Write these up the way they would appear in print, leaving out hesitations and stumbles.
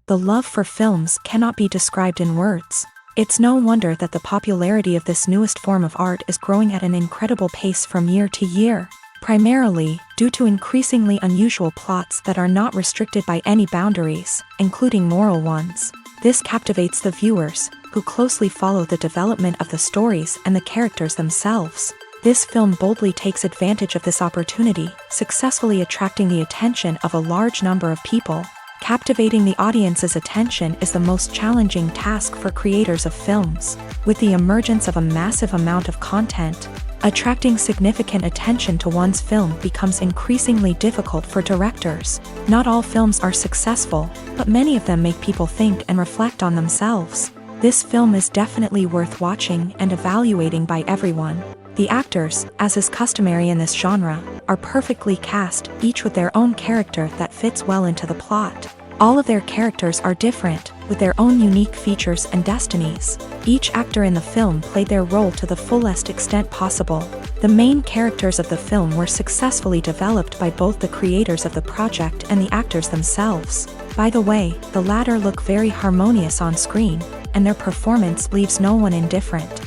The love for films cannot be described in words. It's no wonder that the popularity of this newest form of art is growing at an incredible pace from year to year, primarily due to increasingly unusual plots that are not restricted by any boundaries, including moral ones. This captivates the viewers, who closely follow the development of the stories and the characters themselves. This film boldly takes advantage of this opportunity, successfully attracting the attention of a large number of people. Captivating the audience's attention is the most challenging task for creators of films. With the emergence of a massive amount of content, attracting significant attention to one's film becomes increasingly difficult for directors. Not all films are successful, but many of them make people think and reflect on themselves. This film is definitely worth watching and evaluating by everyone. The actors, as is customary in this genre, are perfectly cast, each with their own character that fits well into the plot. All of their characters are different, with their own unique features and destinies. Each actor in the film played their role to the fullest extent possible. The main characters of the film were successfully developed by both the creators of the project and the actors themselves. By the way, the latter look very harmonious on screen, and their performance leaves no one indifferent.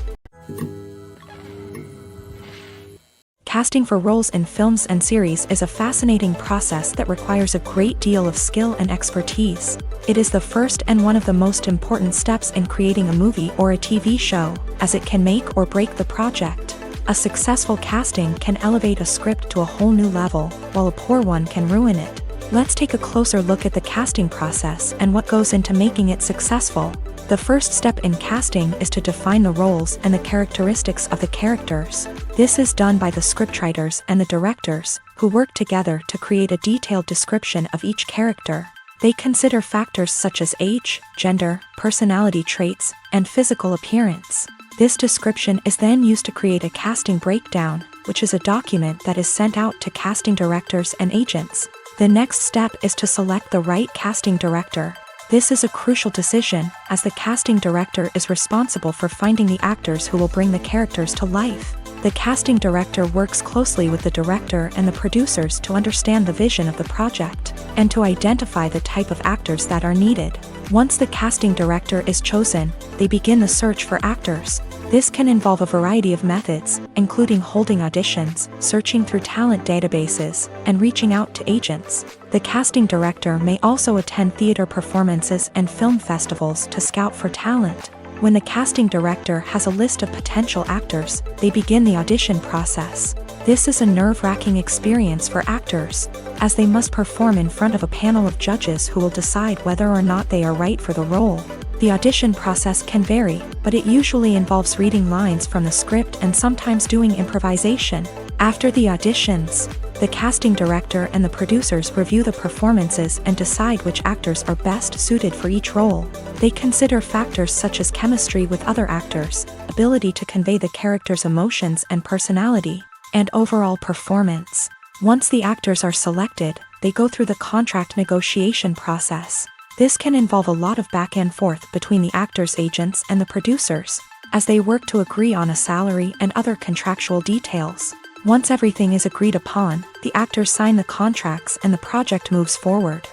Casting for roles in films and series is a fascinating process that requires a great deal of skill and expertise. It is the first and one of the most important steps in creating a movie or a TV show, as it can make or break the project. A successful casting can elevate a script to a whole new level, while a poor one can ruin it. Let's take a closer look at the casting process and what goes into making it successful. The first step in casting is to define the roles and the characteristics of the characters. This is done by the scriptwriters and the directors, who work together to create a detailed description of each character. They consider factors such as age, gender, personality traits, and physical appearance. This description is then used to create a casting breakdown, which is a document that is sent out to casting directors and agents. The next step is to select the right casting director. This is a crucial decision, as the casting director is responsible for finding the actors who will bring the characters to life. The casting director works closely with the director and the producers to understand the vision of the project, and to identify the type of actors that are needed. Once the casting director is chosen, they begin the search for actors. This can involve a variety of methods, including holding auditions, searching through talent databases, and reaching out to agents. The casting director may also attend theater performances and film festivals to scout for talent. When the casting director has a list of potential actors, they begin the audition process. This is a nerve-wracking experience for actors, as they must perform in front of a panel of judges who will decide whether or not they are right for the role. The audition process can vary, but it usually involves reading lines from the script and sometimes doing improvisation. After the auditions, the casting director and the producers review the performances and decide which actors are best suited for each role. They consider factors such as chemistry with other actors, ability to convey the character's emotions and personality, and overall performance. Once the actors are selected, they go through the contract negotiation process. This can involve a lot of back and forth between the actors' agents and the producers, as they work to agree on a salary and other contractual details. Once everything is agreed upon, the actors sign the contracts and the project moves forward.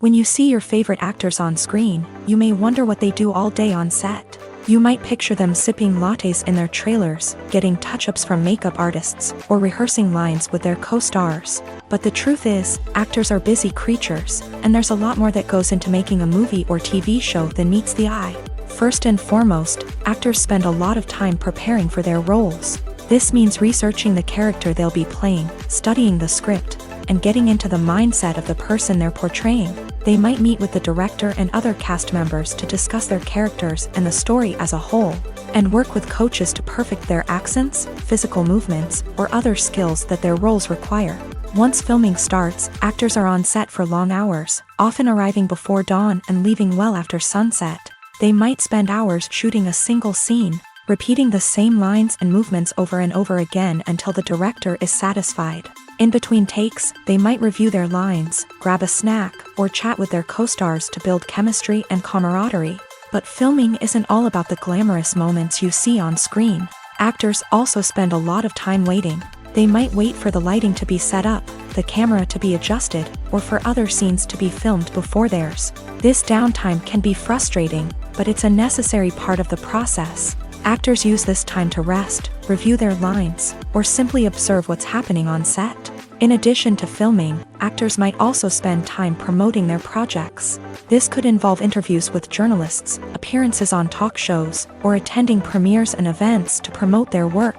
When you see your favorite actors on screen, you may wonder what they do all day on set. You might picture them sipping lattes in their trailers, getting touch-ups from makeup artists, or rehearsing lines with their co-stars. But the truth is, actors are busy creatures, and there's a lot more that goes into making a movie or TV show than meets the eye. First and foremost, actors spend a lot of time preparing for their roles. This means researching the character they'll be playing, studying the script, and getting into the mindset of the person they're portraying. They might meet with the director and other cast members to discuss their characters and the story as a whole, and work with coaches to perfect their accents, physical movements, or other skills that their roles require. Once filming starts, actors are on set for long hours, often arriving before dawn and leaving well after sunset. They might spend hours shooting a single scene, repeating the same lines and movements over and over again until the director is satisfied. In between takes, they might review their lines, grab a snack, or chat with their co-stars to build chemistry and camaraderie. But filming isn't all about the glamorous moments you see on screen. Actors also spend a lot of time waiting. They might wait for the lighting to be set up, the camera to be adjusted, or for other scenes to be filmed before theirs. This downtime can be frustrating, but it's a necessary part of the process. Actors use this time to rest, review their lines, or simply observe what's happening on set. In addition to filming, actors might also spend time promoting their projects. This could involve interviews with journalists, appearances on talk shows, or attending premieres and events to promote their work.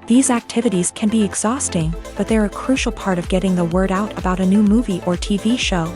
These activities can be exhausting, but they're a crucial part of getting the word out about a new movie or TV show.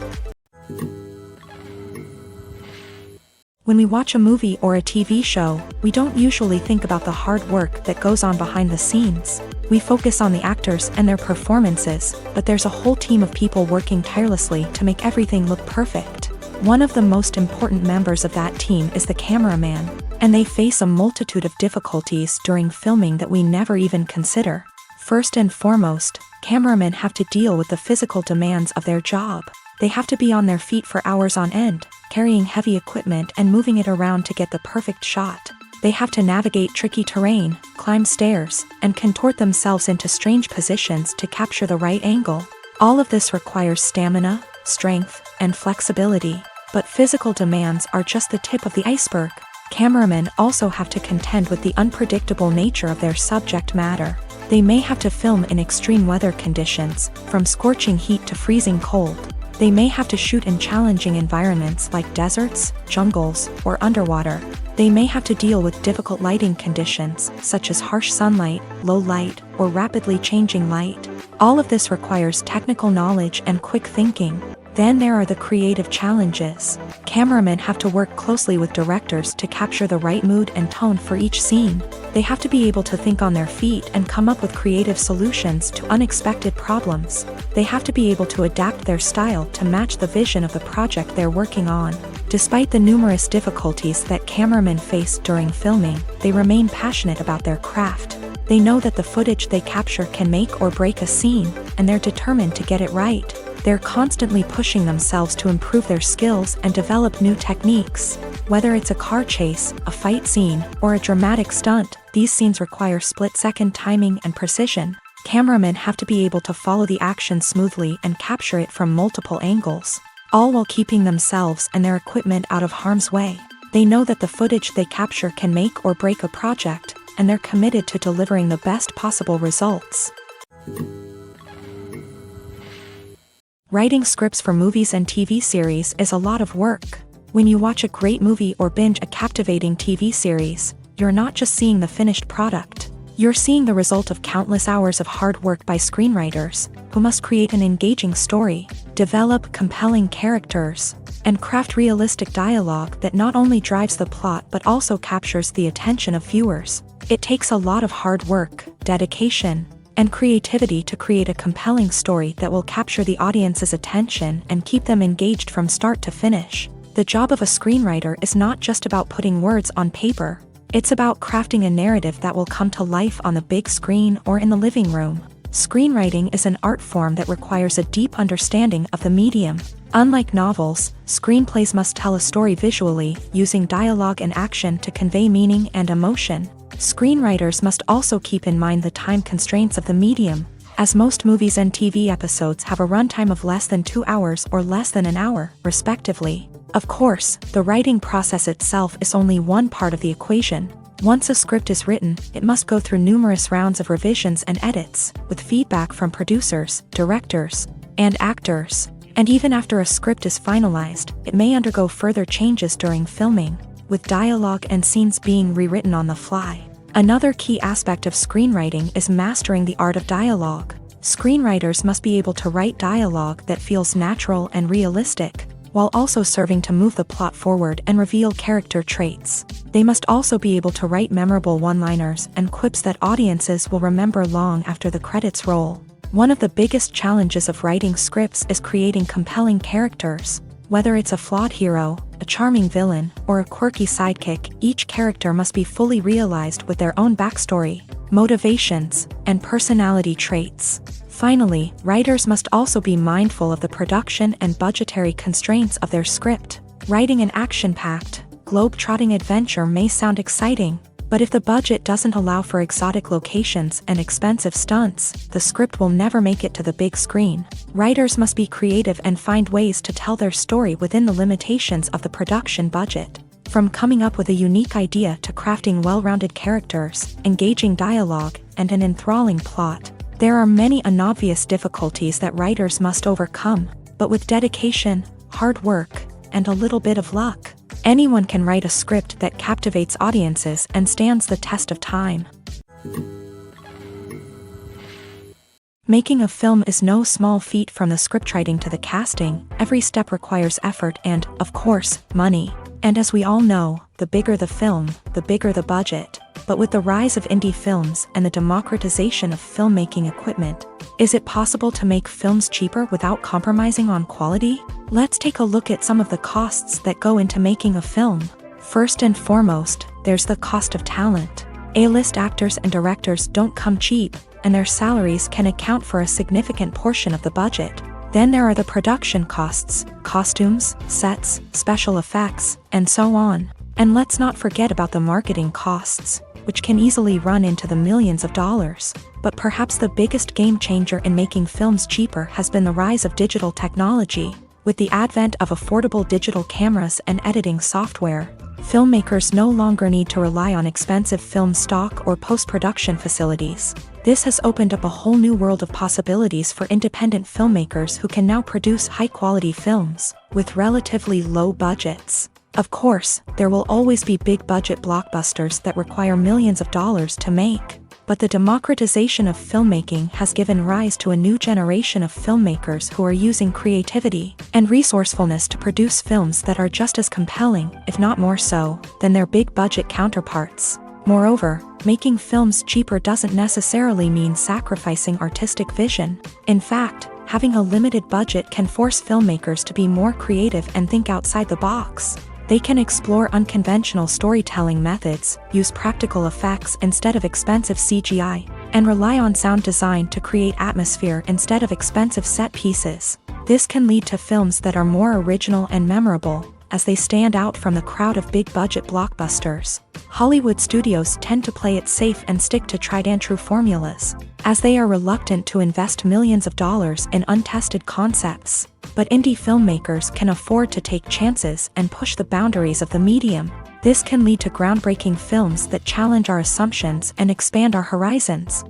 When we watch a movie or a TV show, we don't usually think about the hard work that goes on behind the scenes. We focus on the actors and their performances, but there's a whole team of people working tirelessly to make everything look perfect. One of the most important members of that team is the cameraman, and they face a multitude of difficulties during filming that we never even consider. First and foremost, cameramen have to deal with the physical demands of their job. They have to be on their feet for hours on end, carrying heavy equipment and moving it around to get the perfect shot. They have to navigate tricky terrain, climb stairs, and contort themselves into strange positions to capture the right angle. All of this requires stamina, strength, and flexibility. But physical demands are just the tip of the iceberg. Cameramen also have to contend with the unpredictable nature of their subject matter. They may have to film in extreme weather conditions, from scorching heat to freezing cold. They may have to shoot in challenging environments like deserts, jungles, or underwater. They may have to deal with difficult lighting conditions, such as harsh sunlight, low light, or rapidly changing light. All of this requires technical knowledge and quick thinking. Then there are the creative challenges. Cameramen have to work closely with directors to capture the right mood and tone for each scene. They have to be able to think on their feet and come up with creative solutions to unexpected problems. They have to be able to adapt their style to match the vision of the project they're working on. Despite the numerous difficulties that cameramen face during filming, they remain passionate about their craft. They know that the footage they capture can make or break a scene, and they're determined to get it right. They're constantly pushing themselves to improve their skills and develop new techniques. Whether it's a car chase, a fight scene, or a dramatic stunt, these scenes require split-second timing and precision. Cameramen have to be able to follow the action smoothly and capture it from multiple angles, all while keeping themselves and their equipment out of harm's way. They know that the footage they capture can make or break a project, and they're committed to delivering the best possible results. Writing scripts for movies and TV series is a lot of work. When you watch a great movie or binge a captivating TV series, you're not just seeing the finished product. You're seeing the result of countless hours of hard work by screenwriters, who must create an engaging story, develop compelling characters, and craft realistic dialogue that not only drives the plot but also captures the attention of viewers. It takes a lot of hard work, dedication, and creativity to create a compelling story that will capture the audience's attention and keep them engaged from start to finish. The job of a screenwriter is not just about putting words on paper. It's about crafting a narrative that will come to life on the big screen or in the living room. Screenwriting is an art form that requires a deep understanding of the medium. Unlike novels, screenplays must tell a story visually, using dialogue and action to convey meaning and emotion. Screenwriters must also keep in mind the time constraints of the medium, as most movies and TV episodes have a runtime of less than 2 hours or less than an hour, respectively. Of course, the writing process itself is only one part of the equation. Once a script is written, it must go through numerous rounds of revisions and edits, with feedback from producers, directors, and actors. And even after a script is finalized, it may undergo further changes during filming, with dialogue and scenes being rewritten on the fly. Another key aspect of screenwriting is mastering the art of dialogue. Screenwriters must be able to write dialogue that feels natural and realistic, while also serving to move the plot forward and reveal character traits. They must also be able to write memorable one-liners and quips that audiences will remember long after the credits roll. One of the biggest challenges of writing scripts is creating compelling characters. Whether it's a flawed hero, a charming villain, or a quirky sidekick, each character must be fully realized with their own backstory, motivations, and personality traits. Finally, writers must also be mindful of the production and budgetary constraints of their script. Writing an action-packed, globe-trotting adventure may sound exciting, But if the budget doesn't allow for exotic locations and expensive stunts, the script will never make it to the big screen. Writers must be creative and find ways to tell their story within the limitations of the production budget. From coming up with a unique idea to crafting well-rounded characters, engaging dialogue, and an enthralling plot, there are many unobvious difficulties that writers must overcome, but with dedication, hard work, and a little bit of luck, anyone can write a script that captivates audiences and stands the test of time. Making a film is no small feat. From the scriptwriting to the casting, every step requires effort and, of course, money. And as we all know, the bigger the film, the bigger the budget. But with the rise of indie films and the democratization of filmmaking equipment, is it possible to make films cheaper without compromising on quality? Let's take a look at some of the costs that go into making a film. First and foremost, there's the cost of talent. A-list actors and directors don't come cheap, and their salaries can account for a significant portion of the budget. Then there are the production costs, costumes, sets, special effects, and so on. And let's not forget about the marketing costs, which can easily run into the millions of dollars. But perhaps the biggest game changer in making films cheaper has been the rise of digital technology. With the advent of affordable digital cameras and editing software, filmmakers no longer need to rely on expensive film stock or post-production facilities. This has opened up a whole new world of possibilities for independent filmmakers who can now produce high-quality films with relatively low budgets. Of course, there will always be big-budget blockbusters that require millions of dollars to make. But the democratization of filmmaking has given rise to a new generation of filmmakers who are using creativity and resourcefulness to produce films that are just as compelling, if not more so, than their big-budget counterparts. Moreover, making films cheaper doesn't necessarily mean sacrificing artistic vision. In fact, having a limited budget can force filmmakers to be more creative and think outside the box. They can explore unconventional storytelling methods, use practical effects instead of expensive CGI, and rely on sound design to create atmosphere instead of expensive set pieces. This can lead to films that are more original and memorable, as they stand out from the crowd of big-budget blockbusters. Hollywood studios tend to play it safe and stick to tried-and-true formulas, as they are reluctant to invest millions of dollars in untested concepts. But indie filmmakers can afford to take chances and push the boundaries of the medium. This can lead to groundbreaking films that challenge our assumptions and expand our horizons.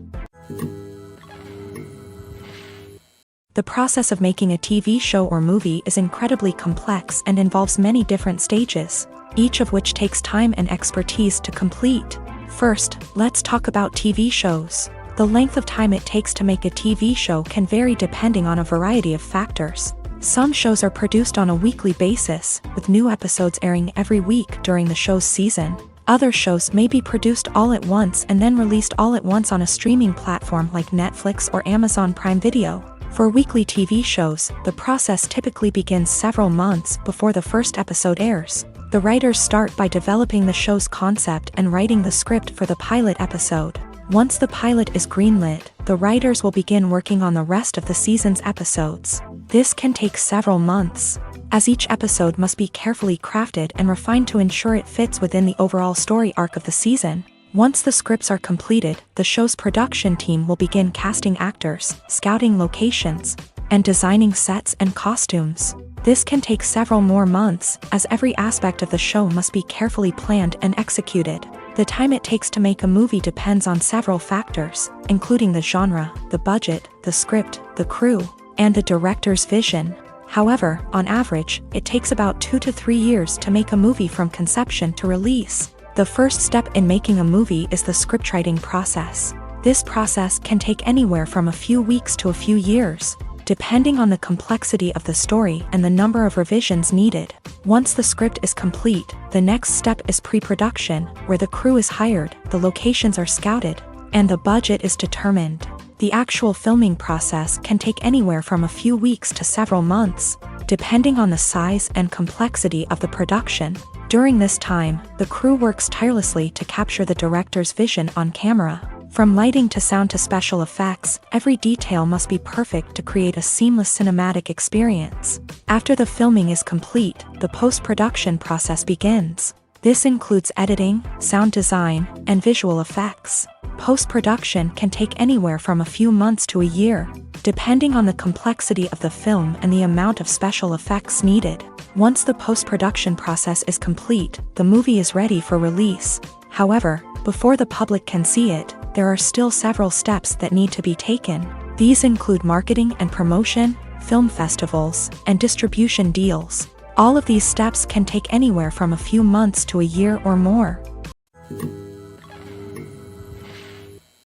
The process of making a TV show or movie is incredibly complex and involves many different stages, each of which takes time and expertise to complete. First, let's talk about TV shows. The length of time it takes to make a TV show can vary depending on a variety of factors. Some shows are produced on a weekly basis, with new episodes airing every week during the show's season. Other shows may be produced all at once and then released all at once on a streaming platform like Netflix or Amazon Prime Video. For weekly TV shows, the process typically begins several months before the first episode airs. The writers start by developing the show's concept and writing the script for the pilot episode. Once the pilot is greenlit, the writers will begin working on the rest of the season's episodes. This can take several months, as each episode must be carefully crafted and refined to ensure it fits within the overall story arc of the season. Once the scripts are completed, the show's production team will begin casting actors, scouting locations, and designing sets and costumes. This can take several more months, as every aspect of the show must be carefully planned and executed. The time it takes to make a movie depends on several factors, including the genre, the budget, the script, the crew, and the director's vision. However, on average, it takes about 2 to 3 years to make a movie from conception to release. The first step in making a movie is the scriptwriting process. This process can take anywhere from a few weeks to a few years, depending on the complexity of the story and the number of revisions needed. Once the script is complete, the next step is pre-production, where the crew is hired, the locations are scouted, and the budget is determined. The actual filming process can take anywhere from a few weeks to several months, depending on the size and complexity of the production. During this time, the crew works tirelessly to capture the director's vision on camera. From lighting to sound to special effects, every detail must be perfect to create a seamless cinematic experience. After the filming is complete, the post-production process begins. This includes editing, sound design, and visual effects. Post-production can take anywhere from a few months to a year, depending on the complexity of the film and the amount of special effects needed. Once the post-production process is complete, the movie is ready for release. However, before the public can see it, there are still several steps that need to be taken. These include marketing and promotion, film festivals, and distribution deals. All of these steps can take anywhere from a few months to a year or more.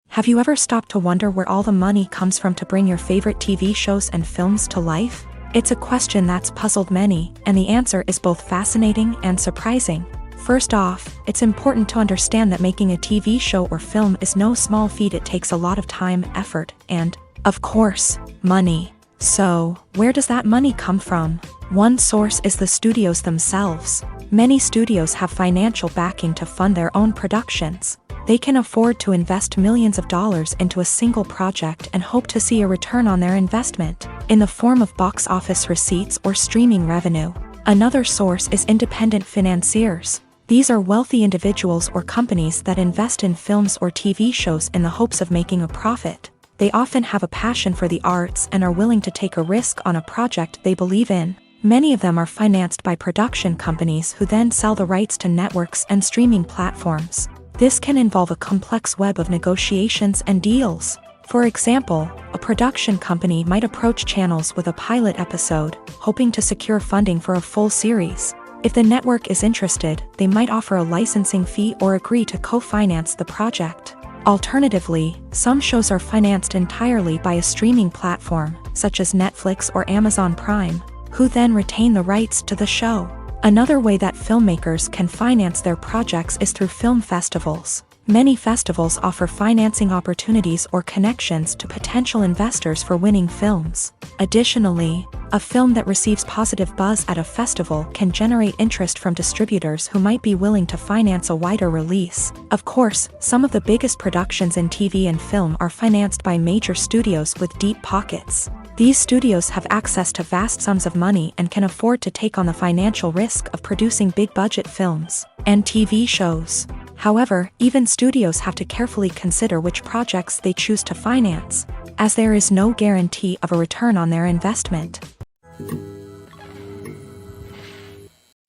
Have you ever stopped to wonder where all the money comes from to bring your favorite TV shows and films to life? It's a question that's puzzled many, and the answer is both fascinating and surprising. First off, it's important to understand that making a TV show or film is no small feat. It takes a lot of time, effort, and, of course, money. So, where does that money come from? One source is the studios themselves. Many studios have financial backing to fund their own productions. They can afford to invest millions of dollars into a single project and hope to see a return on their investment, in the form of box office receipts or streaming revenue. Another source is independent financiers. These are wealthy individuals or companies that invest in films or TV shows in the hopes of making a profit. They often have a passion for the arts and are willing to take a risk on a project they believe in. Many of them are financed by production companies who then sell the rights to networks and streaming platforms. This can involve a complex web of negotiations and deals. For example, a production company might approach channels with a pilot episode, hoping to secure funding for a full series. If the network is interested, they might offer a licensing fee or agree to co-finance the project. Alternatively, some shows are financed entirely by a streaming platform, such as Netflix or Amazon Prime, who then retain the rights to the show. Another way that filmmakers can finance their projects is through film festivals. Many festivals offer financing opportunities or connections to potential investors for winning films. Additionally, a film that receives positive buzz at a festival can generate interest from distributors who might be willing to finance a wider release. Of course, some of the biggest productions in TV and film are financed by major studios with deep pockets. These studios have access to vast sums of money and can afford to take on the financial risk of producing big-budget films and TV shows. However, even studios have to carefully consider which projects they choose to finance, as there is no guarantee of a return on their investment.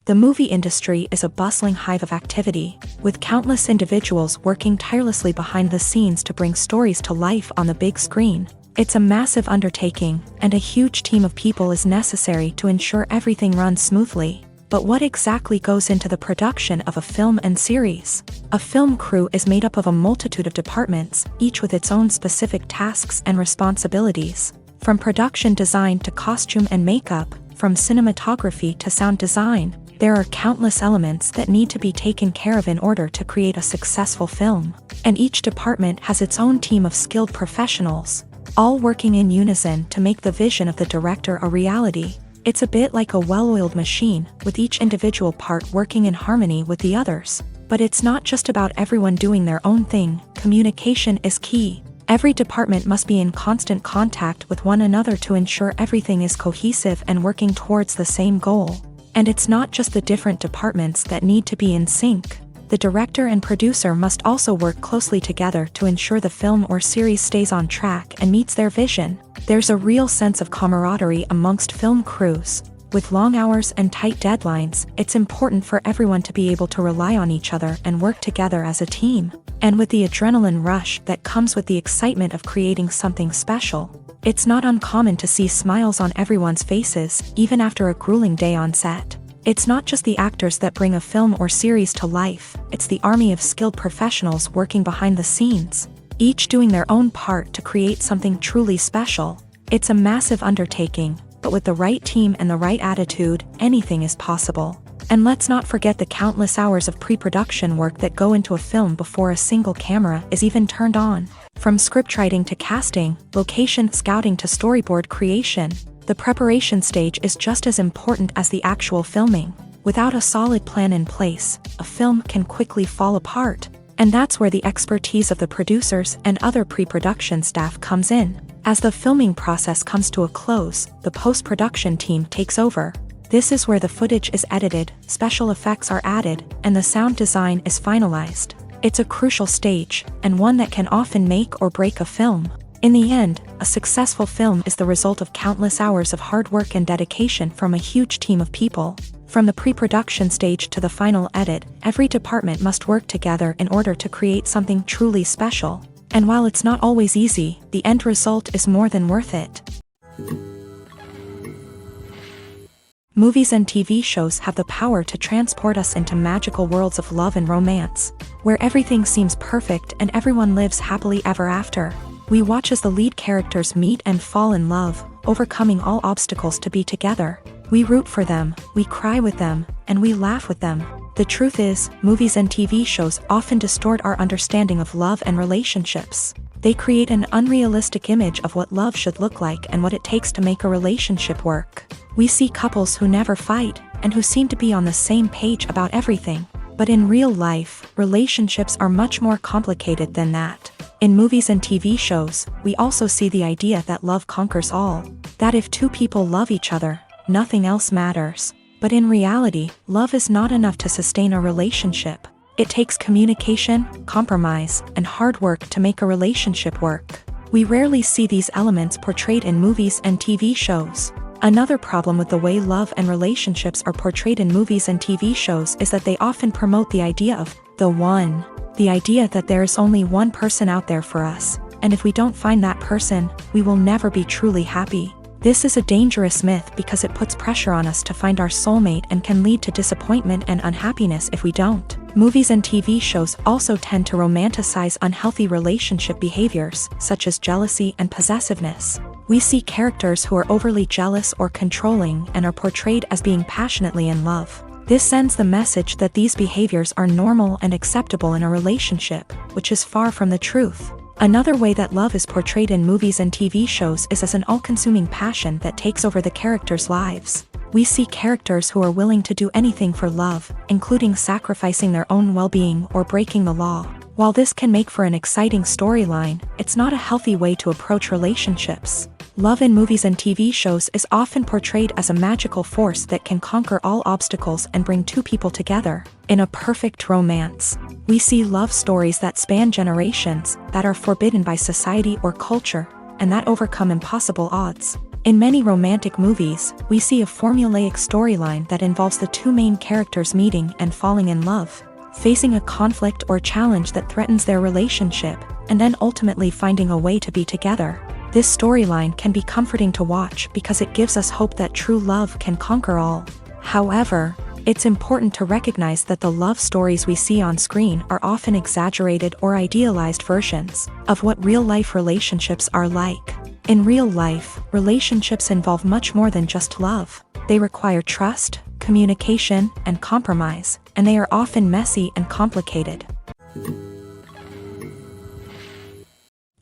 The movie industry is a bustling hive of activity, with countless individuals working tirelessly behind the scenes to bring stories to life on the big screen. It's a massive undertaking, and a huge team of people is necessary to ensure everything runs smoothly. But what exactly goes into the production of a film and series? A film crew is made up of a multitude of departments, each with its own specific tasks and responsibilities. From production design to costume and makeup, from cinematography to sound design, there are countless elements that need to be taken care of in order to create a successful film. And each department has its own team of skilled professionals, all working in unison to make the vision of the director a reality. It's a bit like a well-oiled machine, with each individual part working in harmony with the others. But it's not just about everyone doing their own thing. Communication is key. Every department must be in constant contact with one another to ensure everything is cohesive and working towards the same goal. And it's not just the different departments that need to be in sync. The director and producer must also work closely together to ensure the film or series stays on track and meets their vision. There's a real sense of camaraderie amongst film crews. With long hours and tight deadlines, it's important for everyone to be able to rely on each other and work together as a team. And with the adrenaline rush that comes with the excitement of creating something special, it's not uncommon to see smiles on everyone's faces, even after a grueling day on set. It's not just the actors that bring a film or series to life, it's the army of skilled professionals working behind the scenes, each doing their own part to create something truly special. It's a massive undertaking, but with the right team and the right attitude, anything is possible. And let's not forget the countless hours of pre-production work that go into a film before a single camera is even turned on. From scriptwriting to casting, location scouting to storyboard creation, the preparation stage is just as important as the actual filming. Without a solid plan in place, a film can quickly fall apart. And that's where the expertise of the producers and other pre-production staff comes in. As the filming process comes to a close, the post-production team takes over. This is where the footage is edited, special effects are added, and the sound design is finalized. It's a crucial stage, and one that can often make or break a film. In the end, a successful film is the result of countless hours of hard work and dedication from a huge team of people. From the pre-production stage to the final edit, every department must work together in order to create something truly special. And while it's not always easy, the end result is more than worth it. Movies and TV shows have the power to transport us into magical worlds of love and romance, where everything seems perfect and everyone lives happily ever after. We watch as the lead characters meet and fall in love, overcoming all obstacles to be together. We root for them, we cry with them, and we laugh with them. The truth is, movies and TV shows often distort our understanding of love and relationships. They create an unrealistic image of what love should look like and what it takes to make a relationship work. We see couples who never fight, and who seem to be on the same page about everything. But in real life, relationships are much more complicated than that. In movies and TV shows, we also see the idea that love conquers all. That if two people love each other, nothing else matters. But in reality, love is not enough to sustain a relationship. It takes communication, compromise, and hard work to make a relationship work. We rarely see these elements portrayed in movies and TV shows. Another problem with the way love and relationships are portrayed in movies and TV shows is that they often promote the idea of the one. The idea that there is only one person out there for us, and if we don't find that person, we will never be truly happy. This is a dangerous myth because it puts pressure on us to find our soulmate and can lead to disappointment and unhappiness if we don't. Movies and TV shows also tend to romanticize unhealthy relationship behaviors, such as jealousy and possessiveness. We see characters who are overly jealous or controlling and are portrayed as being passionately in love. This sends the message that these behaviors are normal and acceptable in a relationship, which is far from the truth. Another way that love is portrayed in movies and TV shows is as an all-consuming passion that takes over the characters' lives. We see characters who are willing to do anything for love, including sacrificing their own well-being or breaking the law. While this can make for an exciting storyline, it's not a healthy way to approach relationships. Love in movies and TV shows is often portrayed as a magical force that can conquer all obstacles and bring two people together. In a perfect romance, we see love stories that span generations, that are forbidden by society or culture, and that overcome impossible odds. In many romantic movies, we see a formulaic storyline that involves the two main characters meeting and falling in love, facing a conflict or challenge that threatens their relationship, and then ultimately finding a way to be together. This storyline can be comforting to watch because it gives us hope that true love can conquer all. However, it's important to recognize that the love stories we see on screen are often exaggerated or idealized versions of what real-life relationships are like. In real life, relationships involve much more than just love. They require trust, communication, and compromise, and they are often messy and complicated.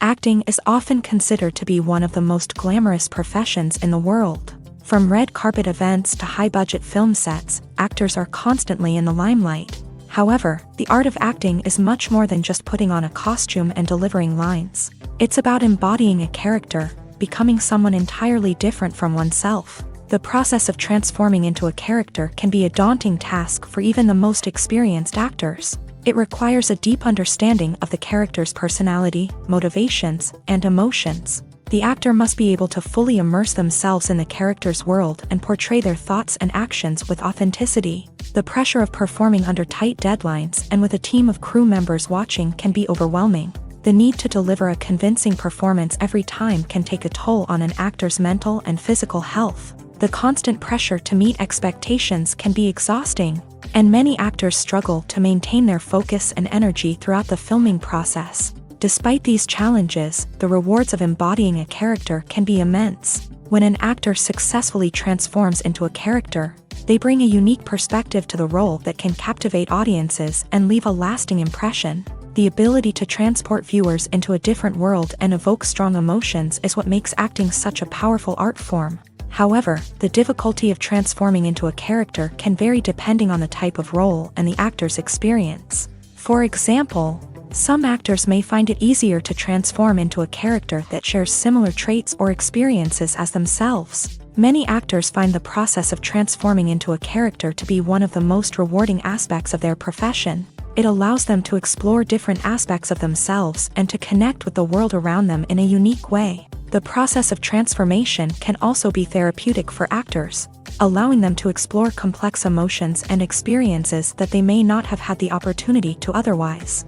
Acting is often considered to be one of the most glamorous professions in the world. From red carpet events to high-budget film sets, actors are constantly in the limelight. However, the art of acting is much more than just putting on a costume and delivering lines. It's about embodying a character, becoming someone entirely different from oneself. The process of transforming into a character can be a daunting task for even the most experienced actors. It requires a deep understanding of the character's personality, motivations, and emotions. The actor must be able to fully immerse themselves in the character's world and portray their thoughts and actions with authenticity. The pressure of performing under tight deadlines and with a team of crew members watching can be overwhelming. The need to deliver a convincing performance every time can take a toll on an actor's mental and physical health. The constant pressure to meet expectations can be exhausting, and many actors struggle to maintain their focus and energy throughout the filming process. Despite these challenges, the rewards of embodying a character can be immense. When an actor successfully transforms into a character, they bring a unique perspective to the role that can captivate audiences and leave a lasting impression. The ability to transport viewers into a different world and evoke strong emotions is what makes acting such a powerful art form. However, the difficulty of transforming into a character can vary depending on the type of role and the actor's experience. For example, some actors may find it easier to transform into a character that shares similar traits or experiences as themselves. Many actors find the process of transforming into a character to be one of the most rewarding aspects of their profession. It allows them to explore different aspects of themselves and to connect with the world around them in a unique way. The process of transformation can also be therapeutic for actors, allowing them to explore complex emotions and experiences that they may not have had the opportunity to otherwise.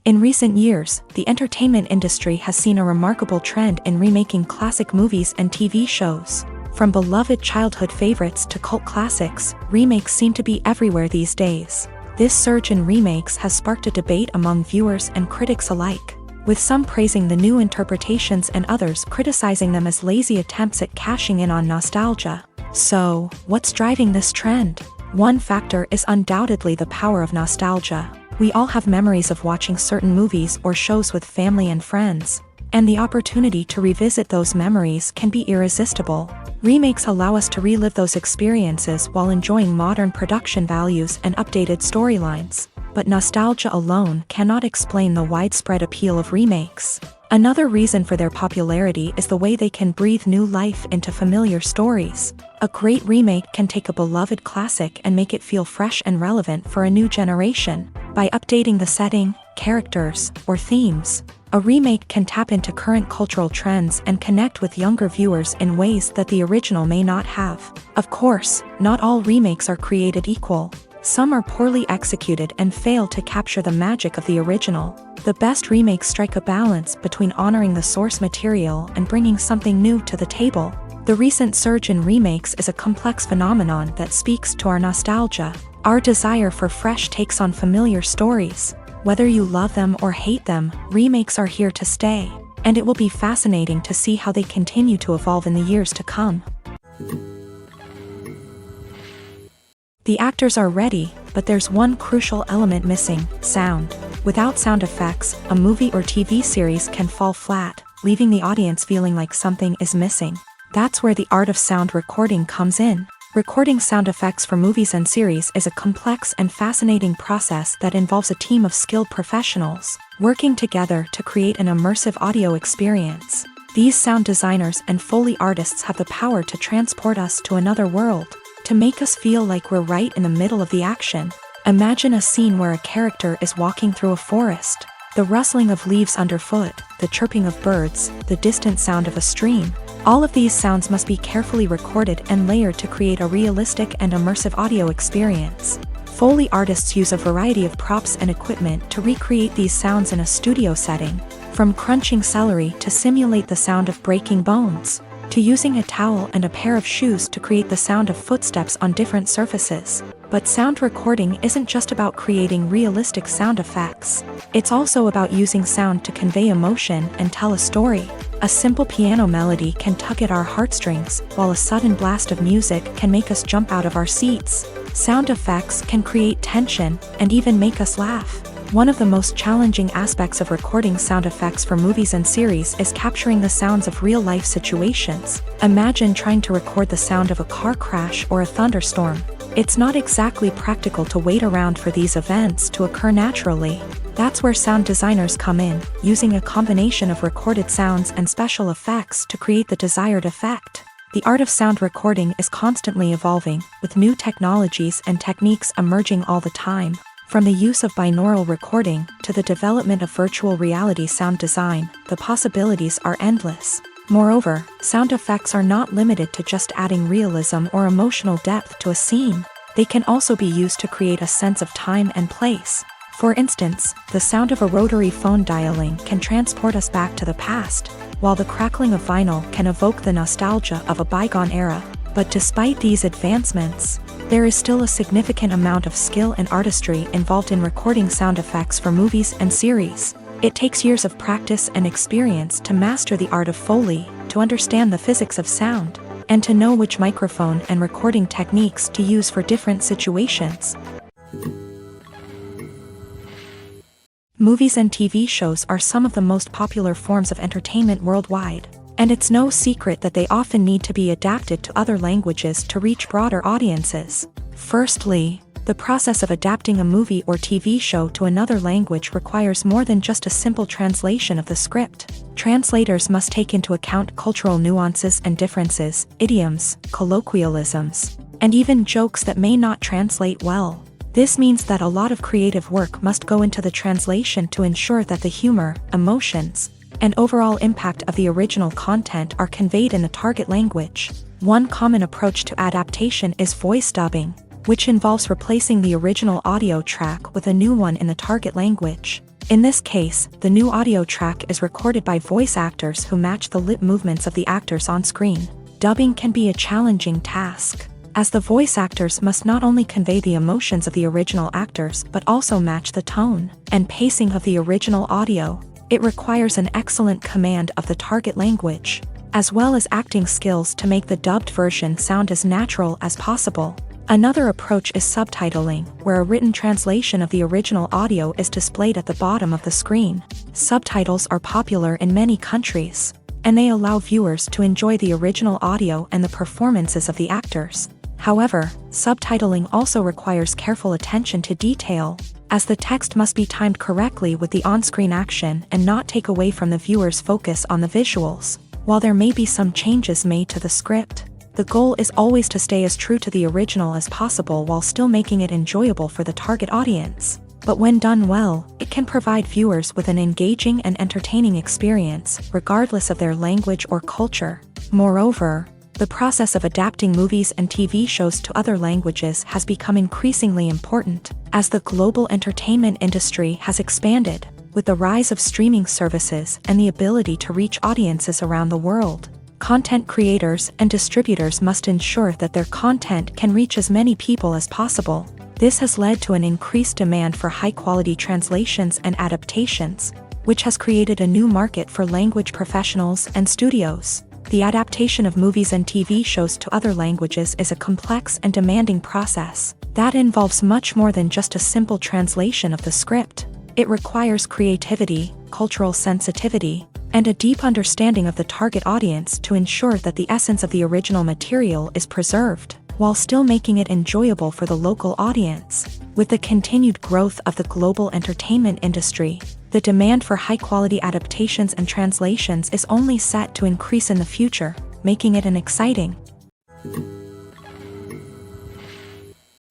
In recent years, the entertainment industry has seen a remarkable trend in remaking classic movies and TV shows. From beloved childhood favorites to cult classics, remakes seem to be everywhere these days. This surge in remakes has sparked a debate among viewers and critics alike, with some praising the new interpretations and others criticizing them as lazy attempts at cashing in on nostalgia. So, what's driving this trend? One factor is undoubtedly the power of nostalgia. We all have memories of watching certain movies or shows with family and friends, and the opportunity to revisit those memories can be irresistible. Remakes allow us to relive those experiences while enjoying modern production values and updated storylines, but nostalgia alone cannot explain the widespread appeal of remakes. Another reason for their popularity is the way they can breathe new life into familiar stories. A great remake can take a beloved classic and make it feel fresh and relevant for a new generation. By updating the setting, characters, or themes, a remake can tap into current cultural trends and connect with younger viewers in ways that the original may not have. Of course, not all remakes are created equal. Some are poorly executed and fail to capture the magic of the original. The best remakes strike a balance between honoring the source material and bringing something new to the table. The recent surge in remakes is a complex phenomenon that speaks to our nostalgia, our desire for fresh takes on familiar stories. Whether you love them or hate them, remakes are here to stay, and it will be fascinating to see how they continue to evolve in the years to come. The actors are ready, but there's one crucial element missing: sound. Without sound effects, a movie or TV series can fall flat, leaving the audience feeling like something is missing. That's where the art of sound recording comes in. Recording sound effects for movies and series is a complex and fascinating process that involves a team of skilled professionals working together to create an immersive audio experience. These sound designers and Foley artists have the power to transport us to another world, to make us feel like we're right in the middle of the action. Imagine a scene where a character is walking through a forest. The rustling of leaves underfoot, the chirping of birds, the distant sound of a stream. All of these sounds must be carefully recorded and layered to create a realistic and immersive audio experience. Foley artists use a variety of props and equipment to recreate these sounds in a studio setting, from crunching celery to simulate the sound of breaking bones, to using a towel and a pair of shoes to create the sound of footsteps on different surfaces. But sound recording isn't just about creating realistic sound effects. It's also about using sound to convey emotion and tell a story. A simple piano melody can tug at our heartstrings, while a sudden blast of music can make us jump out of our seats. Sound effects can create tension and even make us laugh. One of the most challenging aspects of recording sound effects for movies and series is capturing the sounds of real-life situations. Imagine trying to record the sound of a car crash or a thunderstorm. It's not exactly practical to wait around for these events to occur naturally. That's where sound designers come in, using a combination of recorded sounds and special effects to create the desired effect. The art of sound recording is constantly evolving, with new technologies and techniques emerging all the time. From the use of binaural recording to the development of virtual reality sound design, the possibilities are endless. Moreover, sound effects are not limited to just adding realism or emotional depth to a scene. They can also be used to create a sense of time and place. For instance, the sound of a rotary phone dialing can transport us back to the past, while the crackling of vinyl can evoke the nostalgia of a bygone era. But despite these advancements, there is still a significant amount of skill and artistry involved in recording sound effects for movies and series. It takes years of practice and experience to master the art of Foley, to understand the physics of sound, and to know which microphone and recording techniques to use for different situations. Movies and TV shows are some of the most popular forms of entertainment worldwide, and it's no secret that they often need to be adapted to other languages to reach broader audiences. Firstly, The process of adapting a movie or TV show to another language requires more than just a simple translation of the script. Translators must take into account cultural nuances and differences, idioms, colloquialisms, and even jokes that may not translate well. This means that a lot of creative work must go into the translation to ensure that the humor, emotions, and overall impact of the original content are conveyed in the target language. One common approach to adaptation is voice dubbing, which involves replacing the original audio track with a new one in the target language. In this case, the new audio track is recorded by voice actors who match the lip movements of the actors on screen. Dubbing can be a challenging task, as the voice actors must not only convey the emotions of the original actors but also match the tone and pacing of the original audio. It requires an excellent command of the target language, as well as acting skills to make the dubbed version sound as natural as possible. Another approach is subtitling, where a written translation of the original audio is displayed at the bottom of the screen. Subtitles are popular in many countries, and they allow viewers to enjoy the original audio and the performances of the actors. However, subtitling also requires careful attention to detail, as the text must be timed correctly with the on-screen action and not take away from the viewer's focus on the visuals. While there may be some changes made to the script, the goal is always to stay as true to the original as possible while still making it enjoyable for the target audience. But when done well, it can provide viewers with an engaging and entertaining experience, regardless of their language or culture. Moreover, the process of adapting movies and TV shows to other languages has become increasingly important, as the global entertainment industry has expanded, with the rise of streaming services and the ability to reach audiences around the world. Content creators and distributors must ensure that their content can reach as many people as possible. This has led to an increased demand for high-quality translations and adaptations, which has created a new market for language professionals and studios. The adaptation of movies and TV shows to other languages is a complex and demanding process that involves much more than just a simple translation of the script. It requires creativity, cultural sensitivity, and a deep understanding of the target audience to ensure that the essence of the original material is preserved, while still making it enjoyable for the local audience. With the continued growth of the global entertainment industry, the demand for high-quality adaptations and translations is only set to increase in the future, making it an exciting.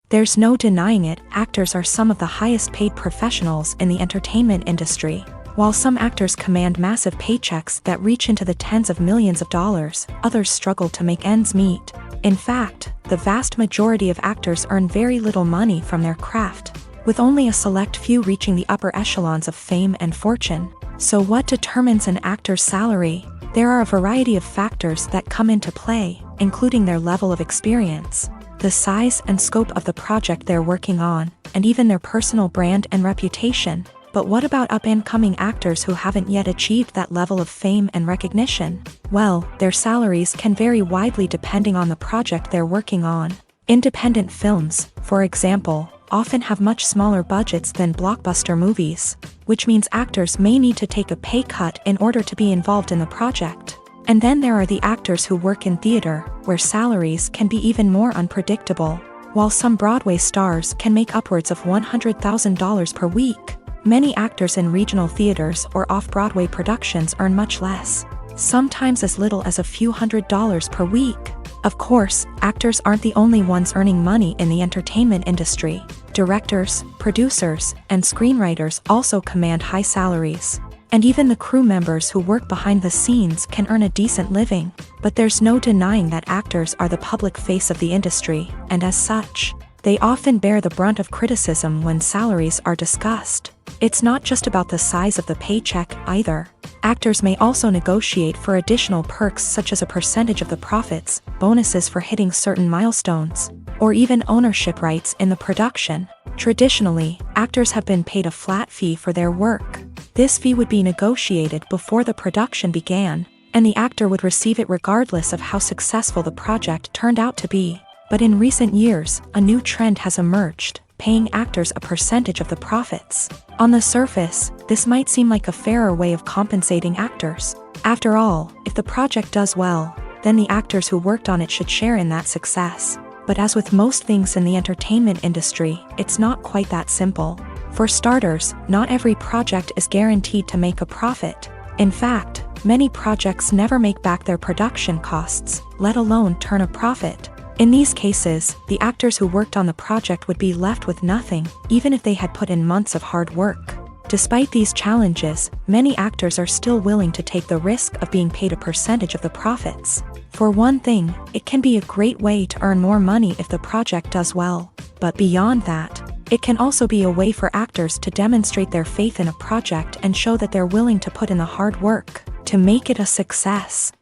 There's no denying it, actors are some of the highest-paid professionals in the entertainment industry. While some actors command massive paychecks that reach into the tens of millions of dollars, others struggle to make ends meet. In fact, the vast majority of actors earn very little money from their craft, with only a select few reaching the upper echelons of fame and fortune. So what determines an actor's salary? There are a variety of factors that come into play, including their level of experience, the size and scope of the project they're working on, and even their personal brand and reputation. But what about up-and-coming actors who haven't yet achieved that level of fame and recognition? Well, their salaries can vary widely depending on the project they're working on. Independent films, for example, often have much smaller budgets than blockbuster movies, which means actors may need to take a pay cut in order to be involved in the project. And then there are the actors who work in theater, where salaries can be even more unpredictable. While some Broadway stars can make upwards of $100,000 per week, many actors in regional theaters or off-Broadway productions earn much less, sometimes as little as a few $100s per week. Of course, actors aren't the only ones earning money in the entertainment industry. Directors, producers, and screenwriters also command high salaries. And even the crew members who work behind the scenes can earn a decent living. But there's no denying that actors are the public face of the industry, and as such, they often bear the brunt of criticism when salaries are discussed. It's not just about the size of the paycheck, either. Actors may also negotiate for additional perks such as a percentage of the profits, bonuses for hitting certain milestones, or even ownership rights in the production. Traditionally, actors have been paid a flat fee for their work. This fee would be negotiated before the production began, and the actor would receive it regardless of how successful the project turned out to be. But in recent years, a new trend has emerged, paying actors a percentage of the profits. On the surface, this might seem like a fairer way of compensating actors. After all, if the project does well, then the actors who worked on it should share in that success. But as with most things in the entertainment industry, it's not quite that simple. For starters, not every project is guaranteed to make a profit. In fact, many projects never make back their production costs, let alone turn a profit. In these cases, the actors who worked on the project would be left with nothing, even if they had put in months of hard work. Despite these challenges, many actors are still willing to take the risk of being paid a percentage of the profits. For one thing, it can be a great way to earn more money if the project does well. But beyond that, it can also be a way for actors to demonstrate their faith in a project and show that they're willing to put in the hard work to make it a success.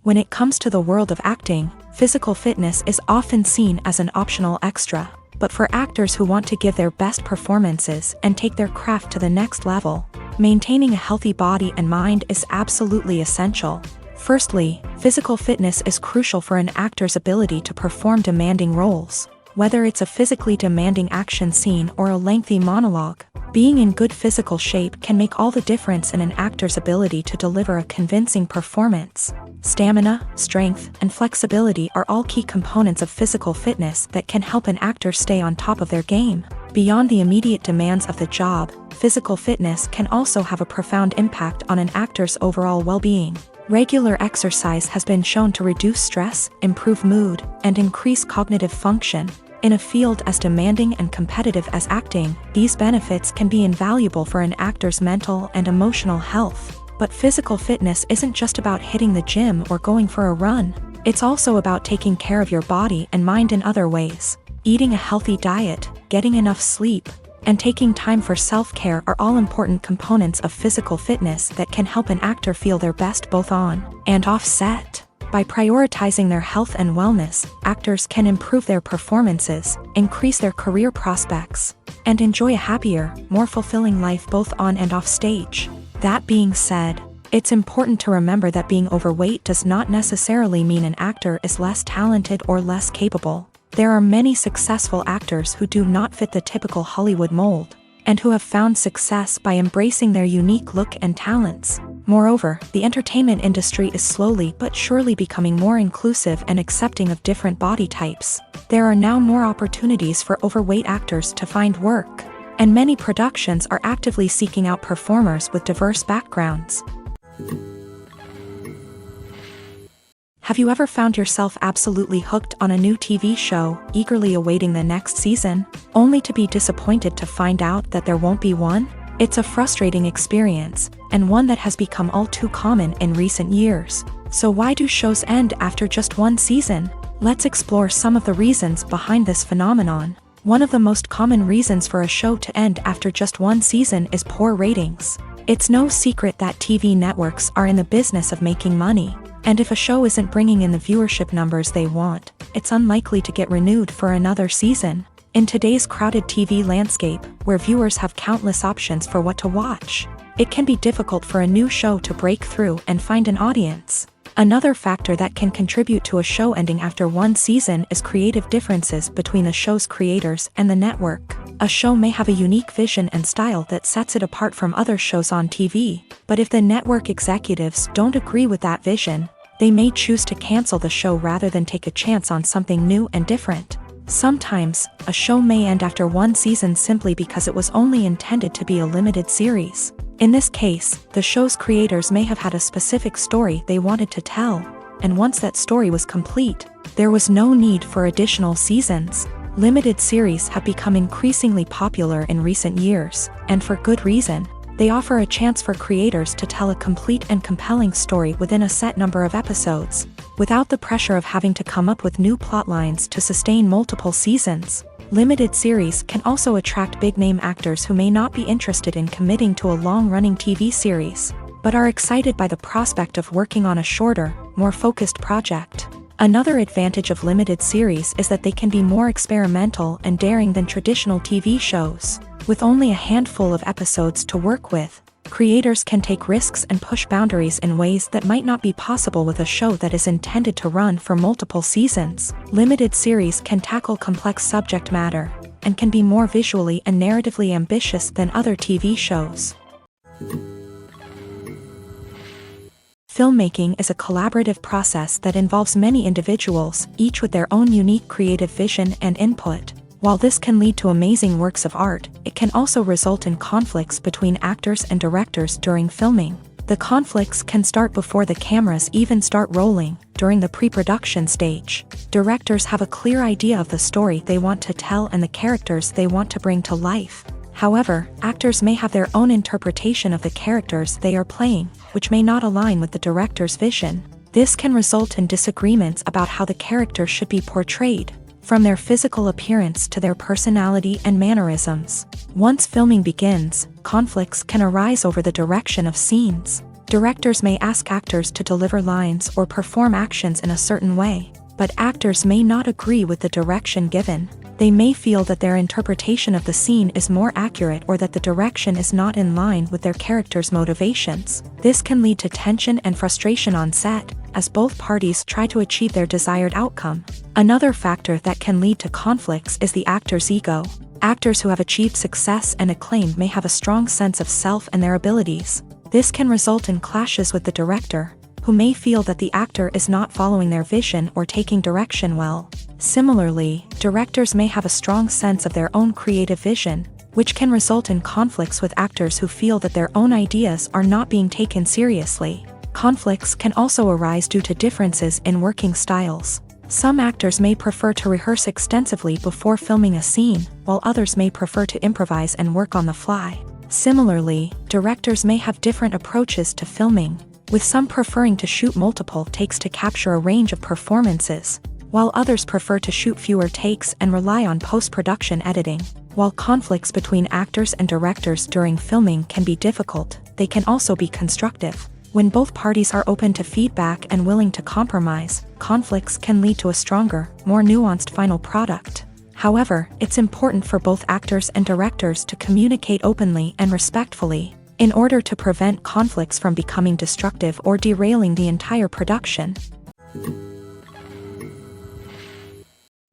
When it comes to the world of acting, physical fitness is often seen as an optional extra. But for actors who want to give their best performances and take their craft to the next level, maintaining a healthy body and mind is absolutely essential. Firstly, physical fitness is crucial for an actor's ability to perform demanding roles. Whether it's a physically demanding action scene or a lengthy monologue, being in good physical shape can make all the difference in an actor's ability to deliver a convincing performance. Stamina, strength, and flexibility are all key components of physical fitness that can help an actor stay on top of their game. Beyond the immediate demands of the job, physical fitness can also have a profound impact on an actor's overall well-being. Regular exercise has been shown to reduce stress, improve mood, and increase cognitive function. In a field as demanding and competitive as acting, these benefits can be invaluable for an actor's mental and emotional health. But physical fitness isn't just about hitting the gym or going for a run. It's also about taking care of your body and mind in other ways. Eating a healthy diet, getting enough sleep, and taking time for self-care are all important components of physical fitness that can help an actor feel their best both on and off set. By prioritizing their health and wellness, actors can improve their performances, increase their career prospects, and enjoy a happier, more fulfilling life both on and off stage. That being said, it's important to remember that being overweight does not necessarily mean an actor is less talented or less capable. There are many successful actors who do not fit the typical Hollywood mold, and who have found success by embracing their unique look and talents. Moreover, the entertainment industry is slowly but surely becoming more inclusive and accepting of different body types. There are now more opportunities for overweight actors to find work, and many productions are actively seeking out performers with diverse backgrounds. Have you ever found yourself absolutely hooked on a new TV show, eagerly awaiting the next season, only to be disappointed to find out that there won't be one? It's a frustrating experience, and one that has become all too common in recent years. So why do shows end after just one season? Let's explore some of the reasons behind this phenomenon. One of the most common reasons for a show to end after just one season is poor ratings. It's no secret that TV networks are in the business of making money. And if a show isn't bringing in the viewership numbers they want, it's unlikely to get renewed for another season. In today's crowded TV landscape, where viewers have countless options for what to watch, it can be difficult for a new show to break through and find an audience. Another factor that can contribute to a show ending after one season is creative differences between the show's creators and the network. A show may have a unique vision and style that sets it apart from other shows on TV, but if the network executives don't agree with that vision, they may choose to cancel the show rather than take a chance on something new and different. Sometimes, a show may end after one season simply because it was only intended to be a limited series. In this case, the show's creators may have had a specific story they wanted to tell, and once that story was complete, there was no need for additional seasons. Limited series have become increasingly popular in recent years, and for good reason. They offer a chance for creators to tell a complete and compelling story within a set number of episodes, without the pressure of having to come up with new plotlines to sustain multiple seasons. Limited series can also attract big-name actors who may not be interested in committing to a long-running TV series, but are excited by the prospect of working on a shorter, more focused project. Another advantage of limited series is that they can be more experimental and daring than traditional TV shows. With only a handful of episodes to work with, creators can take risks and push boundaries in ways that might not be possible with a show that is intended to run for multiple seasons. Limited series can tackle complex subject matter, and can be more visually and narratively ambitious than other TV shows. Filmmaking is a collaborative process that involves many individuals, each with their own unique creative vision and input. While this can lead to amazing works of art, it can also result in conflicts between actors and directors during filming. The conflicts can start before the cameras even start rolling, during the pre-production stage. Directors have a clear idea of the story they want to tell and the characters they want to bring to life. However, actors may have their own interpretation of the characters they are playing, which may not align with the director's vision. This can result in disagreements about how the character should be portrayed, from their physical appearance to their personality and mannerisms. Once filming begins, conflicts can arise over the direction of scenes. Directors may ask actors to deliver lines or perform actions in a certain way, but actors may not agree with the direction given. They may feel that their interpretation of the scene is more accurate or that the direction is not in line with their character's motivations. This can lead to tension and frustration on set, as both parties try to achieve their desired outcome. Another factor that can lead to conflicts is the actor's ego. Actors who have achieved success and acclaim may have a strong sense of self and their abilities. This can result in clashes with the director, who may feel that the actor is not following their vision or taking direction well. Similarly, directors may have a strong sense of their own creative vision, which can result in conflicts with actors who feel that their own ideas are not being taken seriously. Conflicts can also arise due to differences in working styles. Some actors may prefer to rehearse extensively before filming a scene, while others may prefer to improvise and work on the fly. Similarly, directors may have different approaches to filming, with some preferring to shoot multiple takes to capture a range of performances, while others prefer to shoot fewer takes and rely on post-production editing. While conflicts between actors and directors during filming can be difficult, they can also be constructive. When both parties are open to feedback and willing to compromise, conflicts can lead to a stronger, more nuanced final product. However, it's important for both actors and directors to communicate openly and respectfully, in order to prevent conflicts from becoming destructive or derailing the entire production.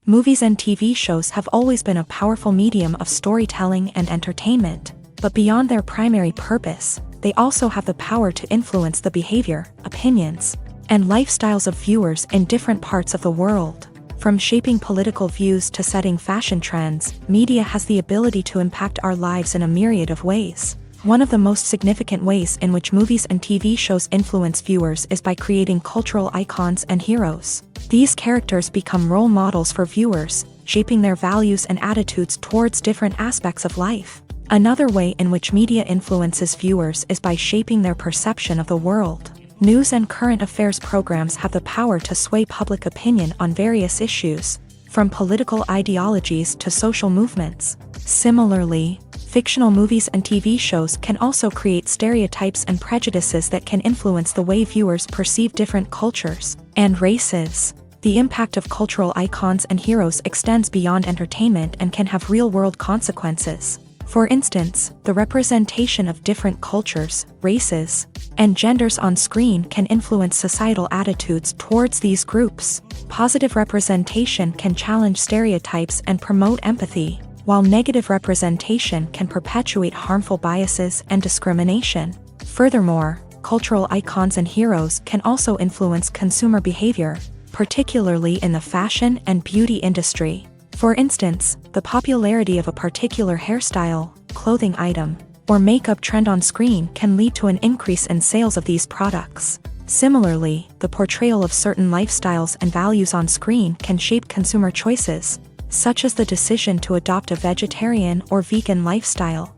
Movies and TV shows have always been a powerful medium of storytelling and entertainment, but beyond their primary purpose, they also have the power to influence the behavior, opinions, and lifestyles of viewers in different parts of the world. From shaping political views to setting fashion trends, media has the ability to impact our lives in a myriad of ways. One of the most significant ways in which movies and TV shows influence viewers is by creating cultural icons and heroes. These characters become role models for viewers, shaping their values and attitudes towards different aspects of life. Another way in which media influences viewers is by shaping their perception of the world. News and current affairs programs have the power to sway public opinion on various issues, from political ideologies to social movements. Similarly, fictional movies and TV shows can also create stereotypes and prejudices that can influence the way viewers perceive different cultures and races. The impact of cultural icons and heroes extends beyond entertainment and can have real-world consequences. For instance, the representation of different cultures, races, and genders on screen can influence societal attitudes towards these groups. Positive representation can challenge stereotypes and promote empathy, while negative representation can perpetuate harmful biases and discrimination. Furthermore, cultural icons and heroes can also influence consumer behavior, particularly in the fashion and beauty industry. For instance, the popularity of a particular hairstyle, clothing item, or makeup trend on screen can lead to an increase in sales of these products. Similarly, the portrayal of certain lifestyles and values on screen can shape consumer choices, such as the decision to adopt a vegetarian or vegan lifestyle.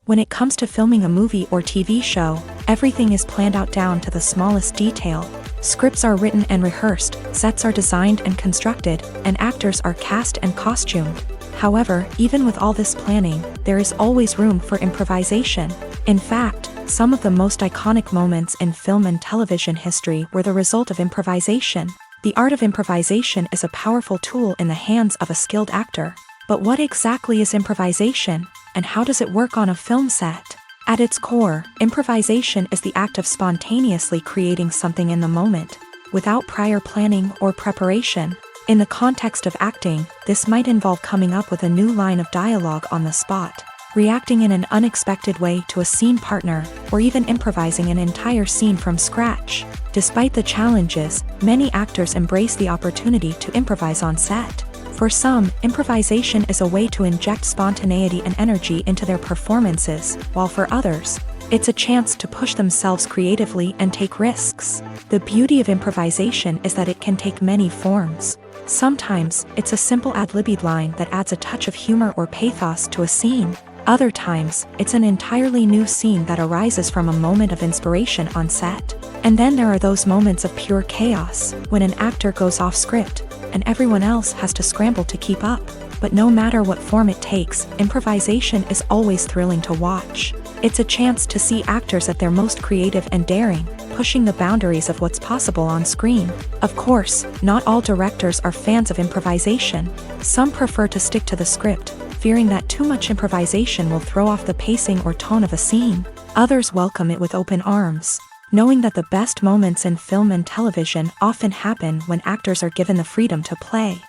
When it comes to filming a movie or TV show, everything is planned out down to the smallest detail. Scripts are written and rehearsed, sets are designed and constructed, and actors are cast and costumed. However, even with all this planning, there is always room for improvisation. In fact, some of the most iconic moments in film and television history were the result of improvisation. The art of improvisation is a powerful tool in the hands of a skilled actor. But what exactly is improvisation, and how does it work on a film set? At its core, improvisation is the act of spontaneously creating something in the moment, without prior planning or preparation. In the context of acting, this might involve coming up with a new line of dialogue on the spot, reacting in an unexpected way to a scene partner, or even improvising an entire scene from scratch. Despite the challenges, many actors embrace the opportunity to improvise on set. For some, improvisation is a way to inject spontaneity and energy into their performances, while for others, it's a chance to push themselves creatively and take risks. The beauty of improvisation is that it can take many forms. Sometimes, it's a simple ad-libbed line that adds a touch of humor or pathos to a scene. Other times, it's an entirely new scene that arises from a moment of inspiration on set. And then there are those moments of pure chaos, when an actor goes off script, and everyone else has to scramble to keep up. But no matter what form it takes, improvisation is always thrilling to watch. It's a chance to see actors at their most creative and daring, pushing the boundaries of what's possible on screen. Of course, not all directors are fans of improvisation. Some prefer to stick to the script, fearing that too much improvisation will throw off the pacing or tone of a scene. Others welcome it with open arms, knowing that the best moments in film and television often happen when actors are given the freedom to play.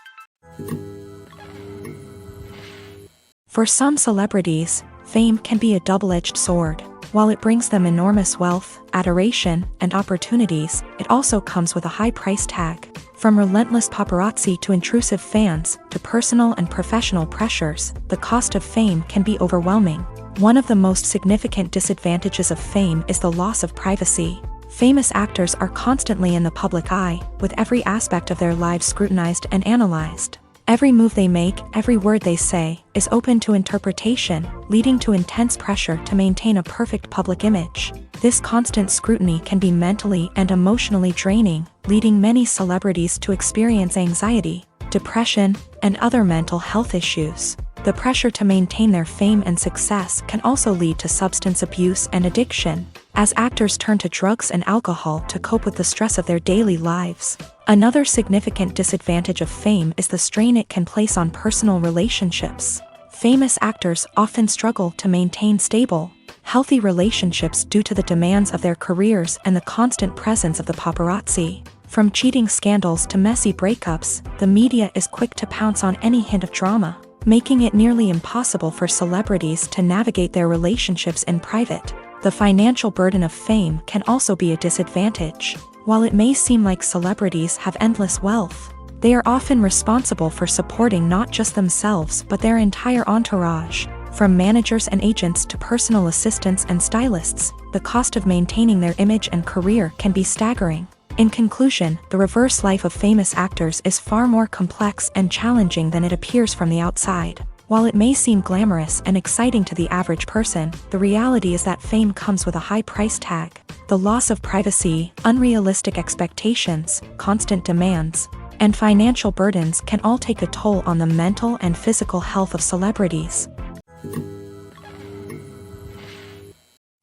For some celebrities, fame can be a double-edged sword. While it brings them enormous wealth, adoration, and opportunities, it also comes with a high price tag. From relentless paparazzi to intrusive fans, to personal and professional pressures, the cost of fame can be overwhelming. One of the most significant disadvantages of fame is the loss of privacy. Famous actors are constantly in the public eye, with every aspect of their lives scrutinized and analyzed. Every move they make, every word they say, is open to interpretation, leading to intense pressure to maintain a perfect public image. This constant scrutiny can be mentally and emotionally draining, leading many celebrities to experience anxiety, depression, and other mental health issues. The pressure to maintain their fame and success can also lead to substance abuse and addiction, as actors turn to drugs and alcohol to cope with the stress of their daily lives. Another significant disadvantage of fame is the strain it can place on personal relationships. Famous actors often struggle to maintain stable, healthy relationships due to the demands of their careers and the constant presence of the paparazzi. From cheating scandals to messy breakups, the media is quick to pounce on any hint of drama, making it nearly impossible for celebrities to navigate their relationships in private. The financial burden of fame can also be a disadvantage. While it may seem like celebrities have endless wealth, they are often responsible for supporting not just themselves but their entire entourage. From managers and agents to personal assistants and stylists, the cost of maintaining their image and career can be staggering. In conclusion, the reverse life of famous actors is far more complex and challenging than it appears from the outside. While it may seem glamorous and exciting to the average person, the reality is that fame comes with a high price tag. The loss of privacy, unrealistic expectations, constant demands, and financial burdens can all take a toll on the mental and physical health of celebrities.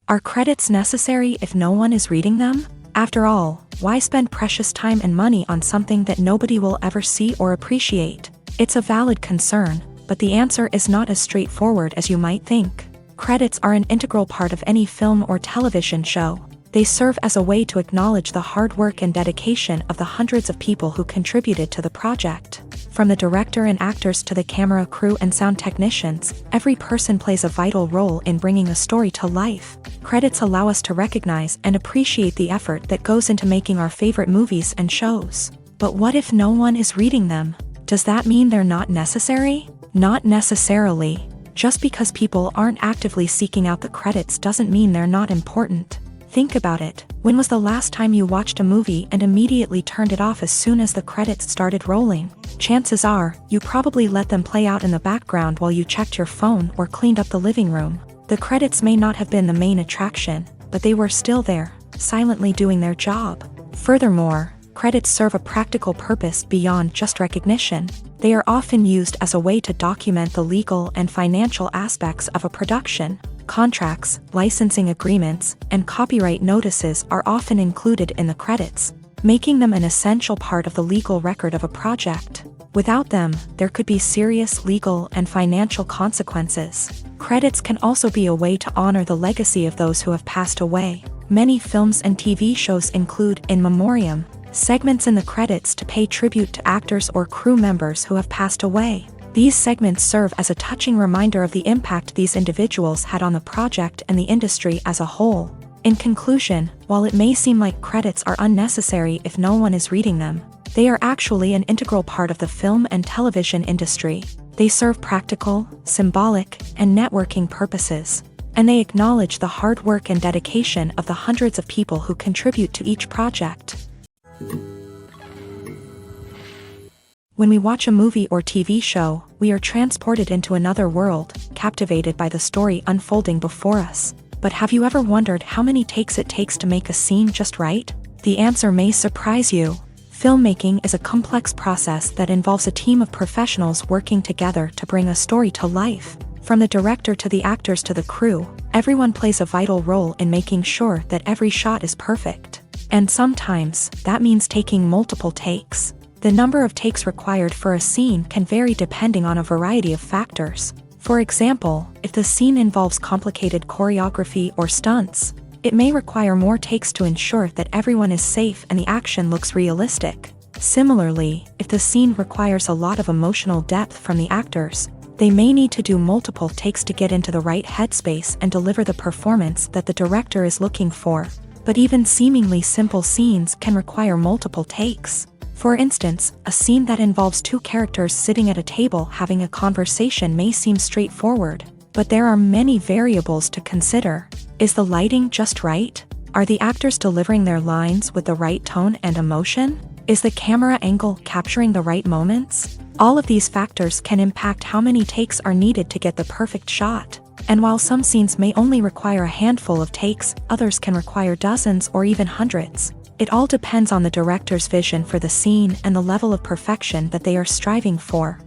Are credits necessary if no one is reading them? After all, why spend precious time and money on something that nobody will ever see or appreciate? It's a valid concern, but the answer is not as straightforward as you might think. Credits are an integral part of any film or television show. They serve as a way to acknowledge the hard work and dedication of the hundreds of people who contributed to the project. From the director and actors to the camera crew and sound technicians, every person plays a vital role in bringing a story to life. Credits allow us to recognize and appreciate the effort that goes into making our favorite movies and shows. But what if no one is reading them? Does that mean they're not necessary? Not necessarily. Just because people aren't actively seeking out the credits doesn't mean they're not important. Think about it. When was the last time you watched a movie and immediately turned it off as soon as the credits started rolling? Chances are, you probably let them play out in the background while you checked your phone or cleaned up the living room. The credits may not have been the main attraction, but they were still there, silently doing their job. Furthermore, credits serve a practical purpose beyond just recognition. They are often used as a way to document the legal and financial aspects of a production. Contracts, licensing agreements, and copyright notices are often included in the credits, making them an essential part of the legal record of a project. Without them, there could be serious legal and financial consequences. Credits can also be a way to honor the legacy of those who have passed away. Many films and TV shows include in memoriam segments in the credits to pay tribute to actors or crew members who have passed away. These segments serve as a touching reminder of the impact these individuals had on the project and the industry as a whole. In conclusion, while it may seem like credits are unnecessary if no one is reading them, they are actually an integral part of the film and television industry. They serve practical, symbolic, and networking purposes, and they acknowledge the hard work and dedication of the hundreds of people who contribute to each project. When we watch a movie or TV show, we are transported into another world, captivated by the story unfolding before us. But have you ever wondered how many takes it takes to make a scene just right? The answer may surprise you. Filmmaking is a complex process that involves a team of professionals working together to bring a story to life. From the director to the actors to the crew, everyone plays a vital role in making sure that every shot is perfect. And sometimes, that means taking multiple takes. The number of takes required for a scene can vary depending on a variety of factors. For example, if the scene involves complicated choreography or stunts, it may require more takes to ensure that everyone is safe and the action looks realistic. Similarly, if the scene requires a lot of emotional depth from the actors, they may need to do multiple takes to get into the right headspace and deliver the performance that the director is looking for. But even seemingly simple scenes can require multiple takes. For instance, a scene that involves two characters sitting at a table having a conversation may seem straightforward, but there are many variables to consider. Is the lighting just right? Are the actors delivering their lines with the right tone and emotion? Is the camera angle capturing the right moments? All of these factors can impact how many takes are needed to get the perfect shot. And while some scenes may only require a handful of takes, others can require dozens or even hundreds. It all depends on the director's vision for the scene and the level of perfection that they are striving for.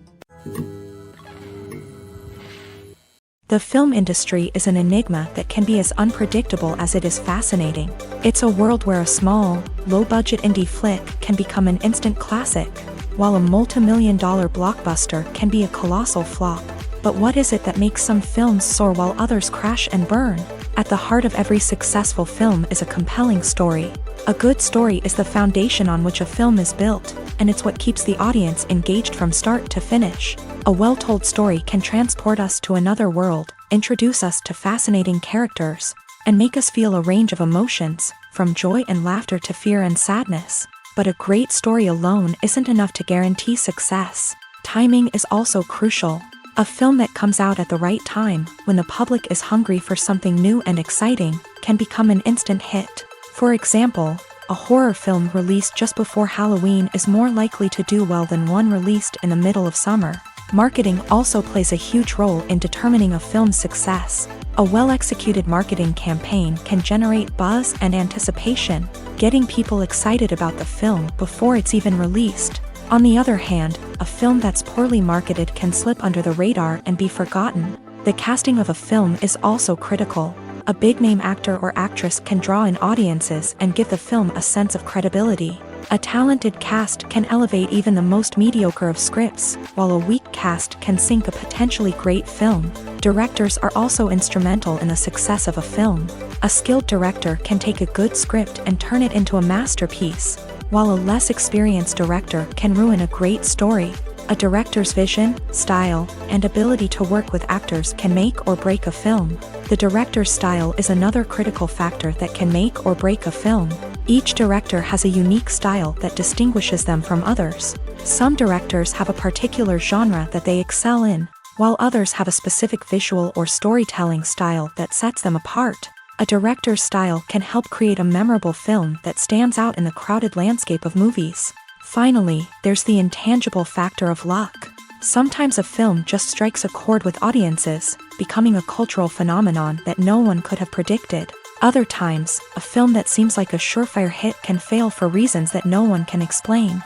The film industry is an enigma that can be as unpredictable as it is fascinating. It's a world where a small, low-budget indie flick can become an instant classic, while a multi-million-dollar blockbuster can be a colossal flop. But what is it that makes some films soar while others crash and burn? At the heart of every successful film is a compelling story. A good story is the foundation on which a film is built, and it's what keeps the audience engaged from start to finish. A well-told story can transport us to another world, introduce us to fascinating characters, and make us feel a range of emotions, from joy and laughter to fear and sadness. But a great story alone isn't enough to guarantee success. Timing is also crucial. A film that comes out at the right time, when the public is hungry for something new and exciting, can become an instant hit. For example, a horror film released just before Halloween is more likely to do well than one released in the middle of summer. Marketing also plays a huge role in determining a film's success. A well-executed marketing campaign can generate buzz and anticipation, getting people excited about the film before it's even released. On the other hand, a film that's poorly marketed can slip under the radar and be forgotten. The casting of a film is also critical. A big-name actor or actress can draw in audiences and give the film a sense of credibility. A talented cast can elevate even the most mediocre of scripts, while a weak cast can sink a potentially great film. Directors are also instrumental in the success of a film. A skilled director can take a good script and turn it into a masterpiece, while a less experienced director can ruin a great story. A director's vision, style, and ability to work with actors can make or break a film. The director's style is another critical factor that can make or break a film. Each director has a unique style that distinguishes them from others. Some directors have a particular genre that they excel in, while others have a specific visual or storytelling style that sets them apart. A director's style can help create a memorable film that stands out in the crowded landscape of movies. Finally, there's the intangible factor of luck. Sometimes a film just strikes a chord with audiences, becoming a cultural phenomenon that no one could have predicted. Other times, a film that seems like a surefire hit can fail for reasons that no one can explain.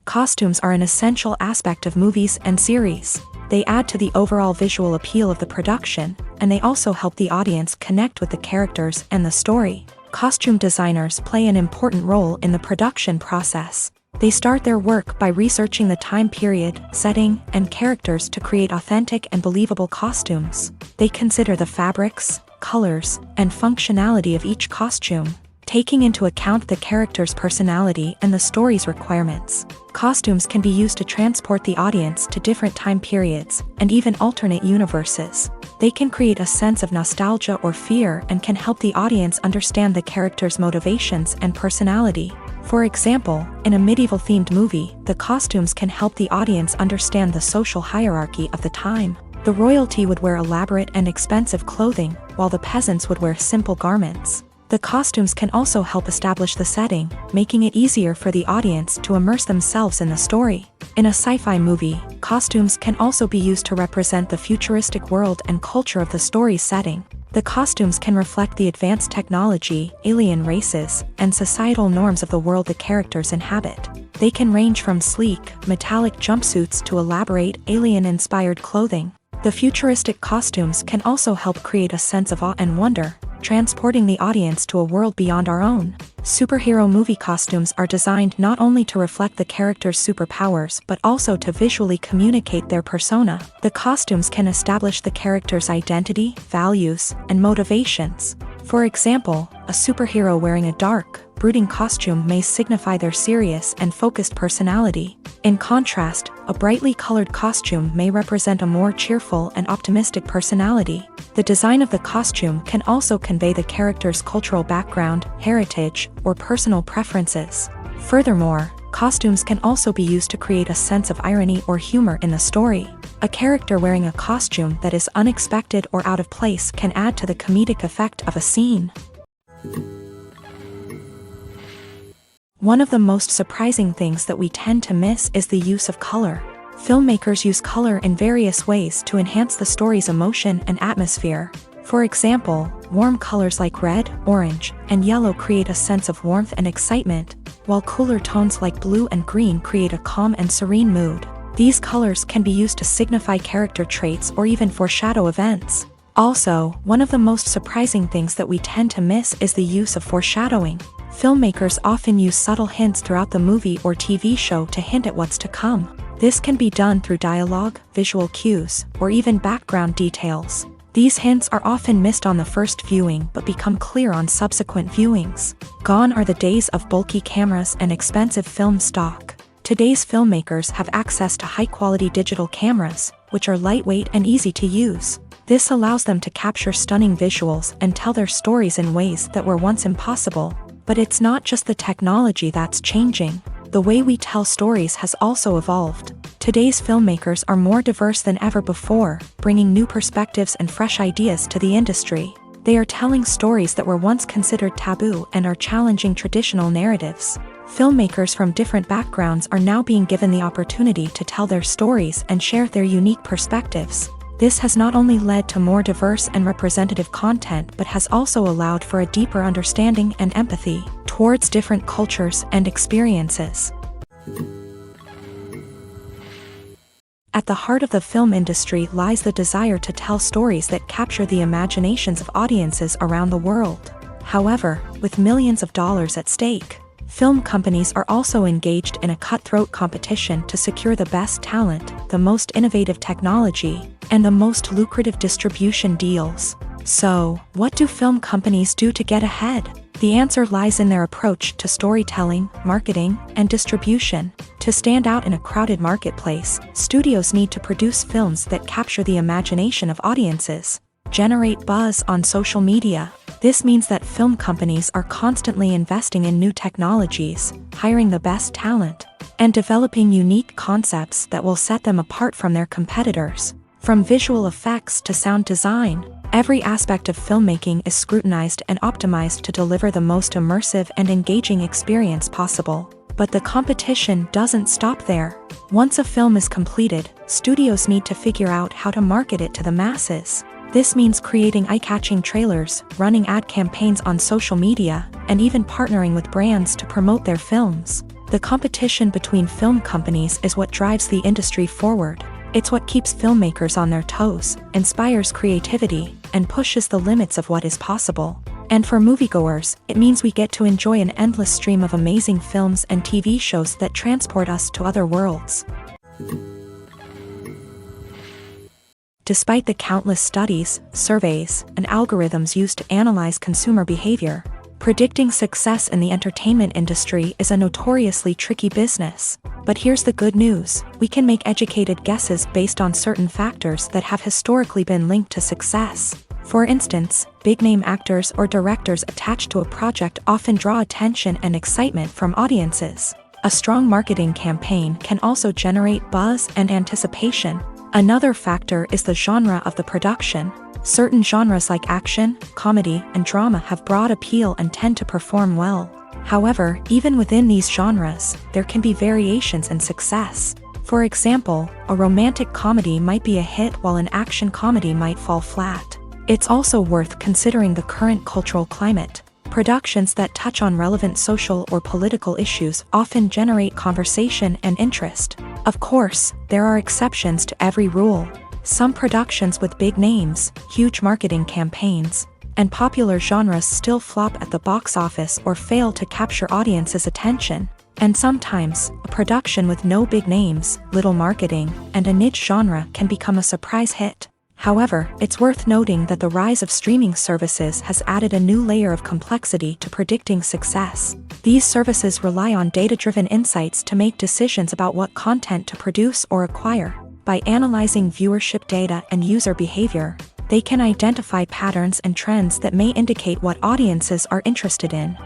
Costumes are an essential aspect of movies and series. They add to the overall visual appeal of the production, and they also help the audience connect with the characters and the story. Costume designers play an important role in the production process. They start their work by researching the time period, setting, and characters to create authentic and believable costumes. They consider the fabrics, colors, and functionality of each costume. taking into account the character's personality and the story's requirements. Costumes can be used to transport the audience to different time periods, and even alternate universes. They can create a sense of nostalgia or fear and can help the audience understand the character's motivations and personality. For example, in a medieval-themed movie, the costumes can help the audience understand the social hierarchy of the time. The royalty would wear elaborate and expensive clothing, while the peasants would wear simple garments. The costumes can also help establish the setting, making it easier for the audience to immerse themselves in the story. In a sci-fi movie, costumes can also be used to represent the futuristic world and culture of the story's setting. The costumes can reflect the advanced technology, alien races, and societal norms of the world the characters inhabit. They can range from sleek, metallic jumpsuits to elaborate, alien-inspired clothing. The futuristic costumes can also help create a sense of awe and wonder, transporting the audience to a world beyond our own. Superhero movie costumes are designed not only to reflect the character's superpowers but also to visually communicate their persona. The costumes can establish the character's identity, values, and motivations. For example, a superhero wearing a dark, brooding costume may signify their serious and focused personality. In contrast, a brightly colored costume may represent a more cheerful and optimistic personality. The design of the costume can also convey the character's cultural background, heritage, or personal preferences. Furthermore, costumes can also be used to create a sense of irony or humor in the story. A character wearing a costume that is unexpected or out of place can add to the comedic effect of a scene. One of the most surprising things that we tend to miss is the use of color. Filmmakers use color in various ways to enhance the story's emotion and atmosphere. For example, warm colors like red, orange, and yellow create a sense of warmth and excitement, while cooler tones like blue and green create a calm and serene mood. These colors can be used to signify character traits or even foreshadow events. Also, one of the most surprising things that we tend to miss is the use of foreshadowing. Filmmakers often use subtle hints throughout the movie or TV show to hint at what's to come. This can be done through dialogue, visual cues, or even background details. These hints are often missed on the first viewing but become clear on subsequent viewings. Gone are the days of bulky cameras and expensive film stock. Today's filmmakers have access to high-quality digital cameras, which are lightweight and easy to use. This allows them to capture stunning visuals and tell their stories in ways that were once impossible. But it's not just the technology that's changing. The way we tell stories has also evolved. Today's filmmakers are more diverse than ever before, bringing new perspectives and fresh ideas to the industry. They are telling stories that were once considered taboo and are challenging traditional narratives. Filmmakers from different backgrounds are now being given the opportunity to tell their stories and share their unique perspectives. This has not only led to more diverse and representative content but has also allowed for a deeper understanding and empathy towards different cultures and experiences. At the heart of the film industry lies the desire to tell stories that capture the imaginations of audiences around the world. However, with millions of dollars at stake, film companies are also engaged in a cutthroat competition to secure the best talent, the most innovative technology, and the most lucrative distribution deals. So, what do film companies do to get ahead? The answer lies in their approach to storytelling, marketing, and distribution. To stand out in a crowded marketplace, studios need to produce films that capture the imagination of audiences, generate buzz on social media. This means that film companies are constantly investing in new technologies, hiring the best talent, and developing unique concepts that will set them apart from their competitors. From visual effects to sound design, every aspect of filmmaking is scrutinized and optimized to deliver the most immersive and engaging experience possible. But the competition doesn't stop there. Once a film is completed, studios need to figure out how to market it to the masses. This means creating eye-catching trailers, running ad campaigns on social media, and even partnering with brands to promote their films. The competition between film companies is what drives the industry forward. It's what keeps filmmakers on their toes, inspires creativity, and pushes the limits of what is possible. And for moviegoers, it means we get to enjoy an endless stream of amazing films and TV shows that transport us to other worlds. Despite the countless studies, surveys, and algorithms used to analyze consumer behavior, Predicting success in the entertainment industry is a notoriously tricky business. But here's the good news: we can make educated guesses based on certain factors that have historically been linked to success. For instance, big-name actors or directors attached to a project often draw attention and excitement from audiences. A strong marketing campaign can also generate buzz and anticipation. Another factor is the genre of the production. Certain genres like action, comedy, and drama have broad appeal and tend to perform well. However, even within these genres, there can be variations in success. For example, a romantic comedy might be a hit while an action comedy might fall flat. It's also worth considering the current cultural climate. Productions that touch on relevant social or political issues often generate conversation and interest. Of course, there are exceptions to every rule. Some productions with big names, huge marketing campaigns, and popular genres still flop at the box office or fail to capture audiences' attention. And sometimes, a production with no big names, little marketing, and a niche genre can become a surprise hit. However, it's worth noting that the rise of streaming services has added a new layer of complexity to predicting success. These services rely on data-driven insights to make decisions about what content to produce or acquire. By analyzing viewership data and user behavior, they can identify patterns and trends that may indicate what audiences are interested in.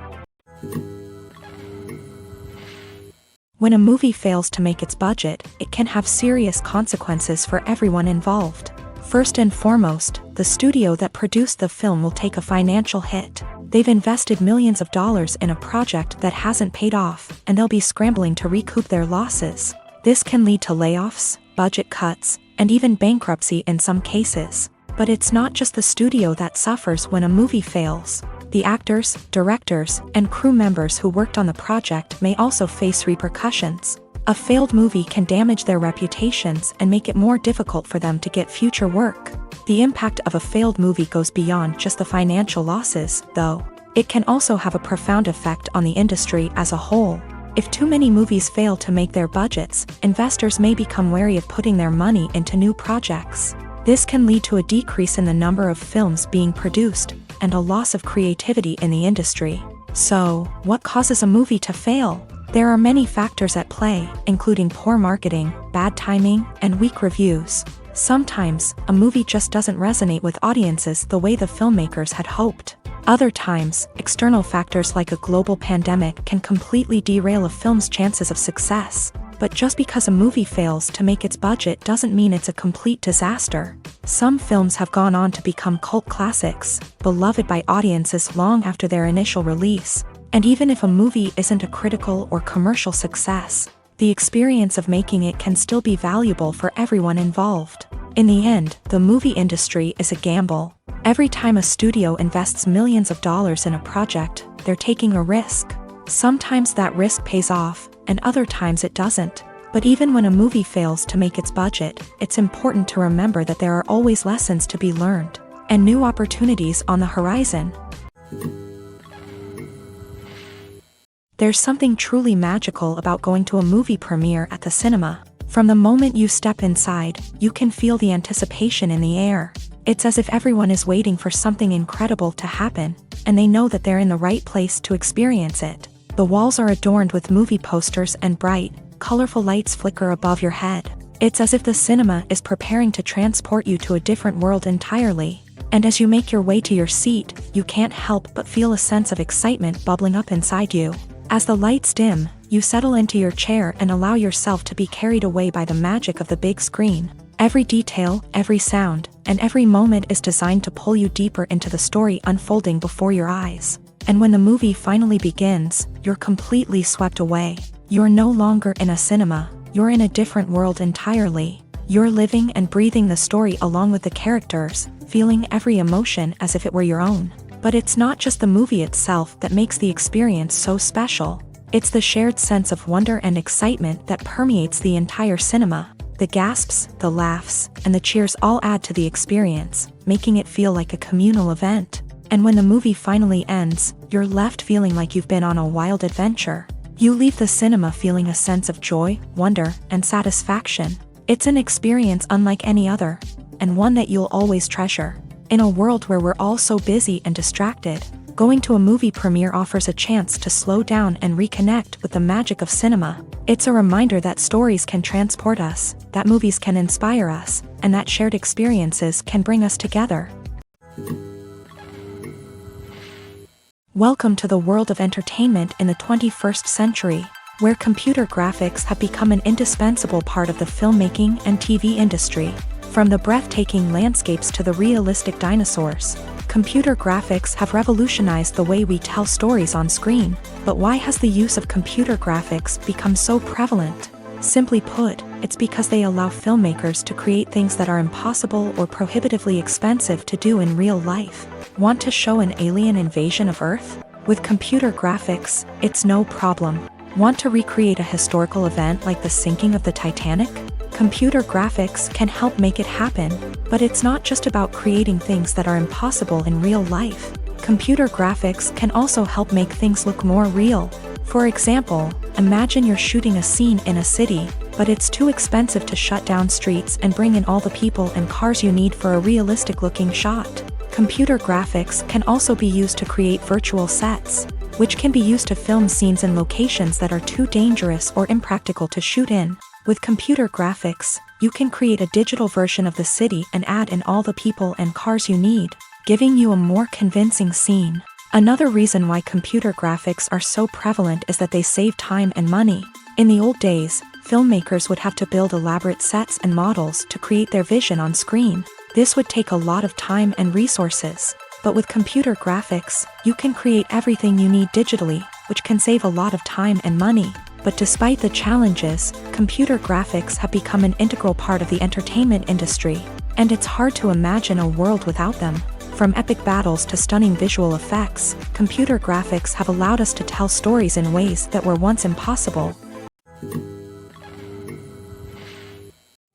When a movie fails to make its budget, it can have serious consequences for everyone involved. First and foremost, the studio that produced the film will take a financial hit. They've invested millions of dollars in a project that hasn't paid off, and they'll be scrambling to recoup their losses. This can lead to layoffs, budget cuts, and even bankruptcy in some cases. But it's not just the studio that suffers when a movie fails. The actors, directors, and crew members who worked on the project may also face repercussions. A failed movie can damage their reputations and make it more difficult for them to get future work. The impact of a failed movie goes beyond just the financial losses, though. It can also have a profound effect on the industry as a whole. If too many movies fail to make their budgets, investors may become wary of putting their money into new projects. This can lead to a decrease in the number of films being produced, and a loss of creativity in the industry. So, what causes a movie to fail? There are many factors at play, including poor marketing, bad timing, and weak reviews. Sometimes, a movie just doesn't resonate with audiences the way the filmmakers had hoped. Other times, external factors like a global pandemic can completely derail a film's chances of success. But just because a movie fails to make its budget doesn't mean it's a complete disaster. Some films have gone on to become cult classics, beloved by audiences long after their initial release. And even if a movie isn't a critical or commercial success, the experience of making it can still be valuable for everyone involved. In the end, the movie industry is a gamble. Every time a studio invests millions of dollars in a project, they're taking a risk. Sometimes that risk pays off, and other times it doesn't. But even when a movie fails to make its budget, it's important to remember that there are always lessons to be learned, and new opportunities on the horizon. There's something truly magical about going to a movie premiere at the cinema. From the moment you step inside, you can feel the anticipation in the air. It's as if everyone is waiting for something incredible to happen, and they know that they're in the right place to experience it. The walls are adorned with movie posters and bright, colorful lights flicker above your head. It's as if the cinema is preparing to transport you to a different world entirely. And as you make your way to your seat, you can't help but feel a sense of excitement bubbling up inside you. As the lights dim, you settle into your chair and allow yourself to be carried away by the magic of the big screen. Every detail, every sound, and every moment is designed to pull you deeper into the story unfolding before your eyes. And when the movie finally begins, you're completely swept away. You're no longer in a cinema, you're in a different world entirely. You're living and breathing the story along with the characters, feeling every emotion as if it were your own. But it's not just the movie itself that makes the experience so special. It's the shared sense of wonder and excitement that permeates the entire cinema. The gasps, the laughs, and the cheers all add to the experience, making it feel like a communal event. And when the movie finally ends, you're left feeling like you've been on a wild adventure. You leave the cinema feeling a sense of joy, wonder, and satisfaction. It's an experience unlike any other, and one that you'll always treasure. In a world where we're all so busy and distracted, Going to a movie premiere offers a chance to slow down and reconnect with the magic of cinema. It's a reminder that stories can transport us, that movies can inspire us, and that shared experiences can bring us together. Welcome to the world of entertainment in the 21st century, where computer graphics have become an indispensable part of the filmmaking and TV industry. From the breathtaking landscapes to the realistic dinosaurs, computer graphics have revolutionized the way we tell stories on screen. But why has the use of computer graphics become so prevalent? Simply put, it's because they allow filmmakers to create things that are impossible or prohibitively expensive to do in real life. Want to show an alien invasion of Earth? With computer graphics, it's no problem. Want to recreate a historical event like the sinking of the Titanic? Computer graphics can help make it happen, but it's not just about creating things that are impossible in real life. Computer graphics can also help make things look more real. For example, imagine you're shooting a scene in a city, but it's too expensive to shut down streets and bring in all the people and cars you need for a realistic-looking shot. Computer graphics can also be used to create virtual sets, which can be used to film scenes in locations that are too dangerous or impractical to shoot in. With computer graphics, you can create a digital version of the city and add in all the people and cars you need, giving you a more convincing scene. Another reason why computer graphics are so prevalent is that they save time and money. In the old days, filmmakers would have to build elaborate sets and models to create their vision on screen. This would take a lot of time and resources. But with computer graphics, you can create everything you need digitally, which can save a lot of time and money. But despite the challenges, computer graphics have become an integral part of the entertainment industry, and it's hard to imagine a world without them. From epic battles to stunning visual effects, computer graphics have allowed us to tell stories in ways that were once impossible.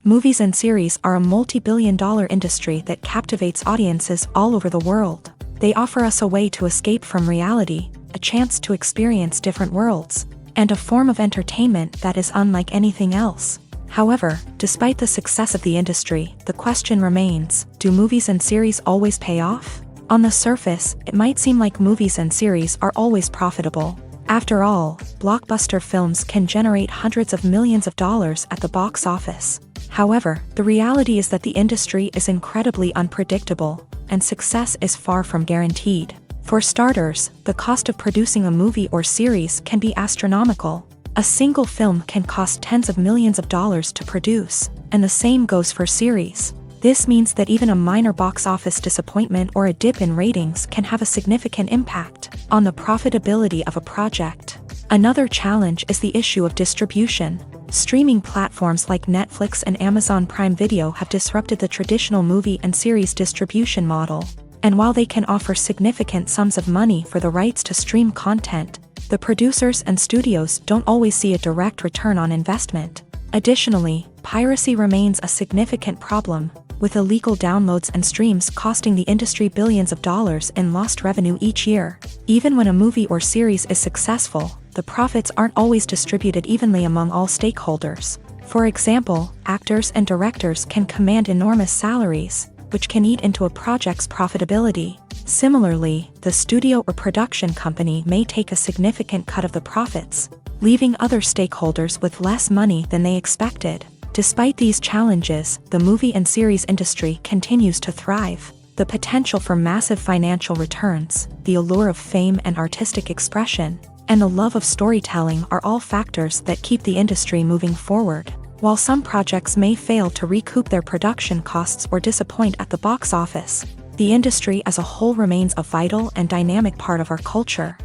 Movies and series are a multi-billion-dollar industry that captivates audiences all over the world. They offer us a way to escape from reality, a chance to experience different worlds, and a form of entertainment that is unlike anything else. However, despite the success of the industry, the question remains, do movies and series always pay off? On the surface, it might seem like movies and series are always profitable. After all, blockbuster films can generate hundreds of millions of dollars at the box office. However, the reality is that the industry is incredibly unpredictable, and success is far from guaranteed. For starters, the cost of producing a movie or series can be astronomical. A single film can cost tens of millions of dollars to produce, and the same goes for series. This means that even a minor box office disappointment or a dip in ratings can have a significant impact on the profitability of a project. Another challenge is the issue of distribution. Streaming platforms like Netflix and Amazon Prime Video have disrupted the traditional movie and series distribution model. And while they can offer significant sums of money for the rights to stream content, the producers and studios don't always see a direct return on investment. Additionally, piracy remains a significant problem, with illegal downloads and streams costing the industry billions of dollars in lost revenue each year. Even when a movie or series is successful, the profits aren't always distributed evenly among all stakeholders. For example, actors and directors can command enormous salaries, which can eat into a project's profitability. Similarly, the studio or production company may take a significant cut of the profits, leaving other stakeholders with less money than they expected. Despite these challenges, the movie and series industry continues to thrive. The potential for massive financial returns, the allure of fame and artistic expression, and the love of storytelling are all factors that keep the industry moving forward. While some projects may fail to recoup their production costs or disappoint at the box office, the industry as a whole remains a vital and dynamic part of our culture.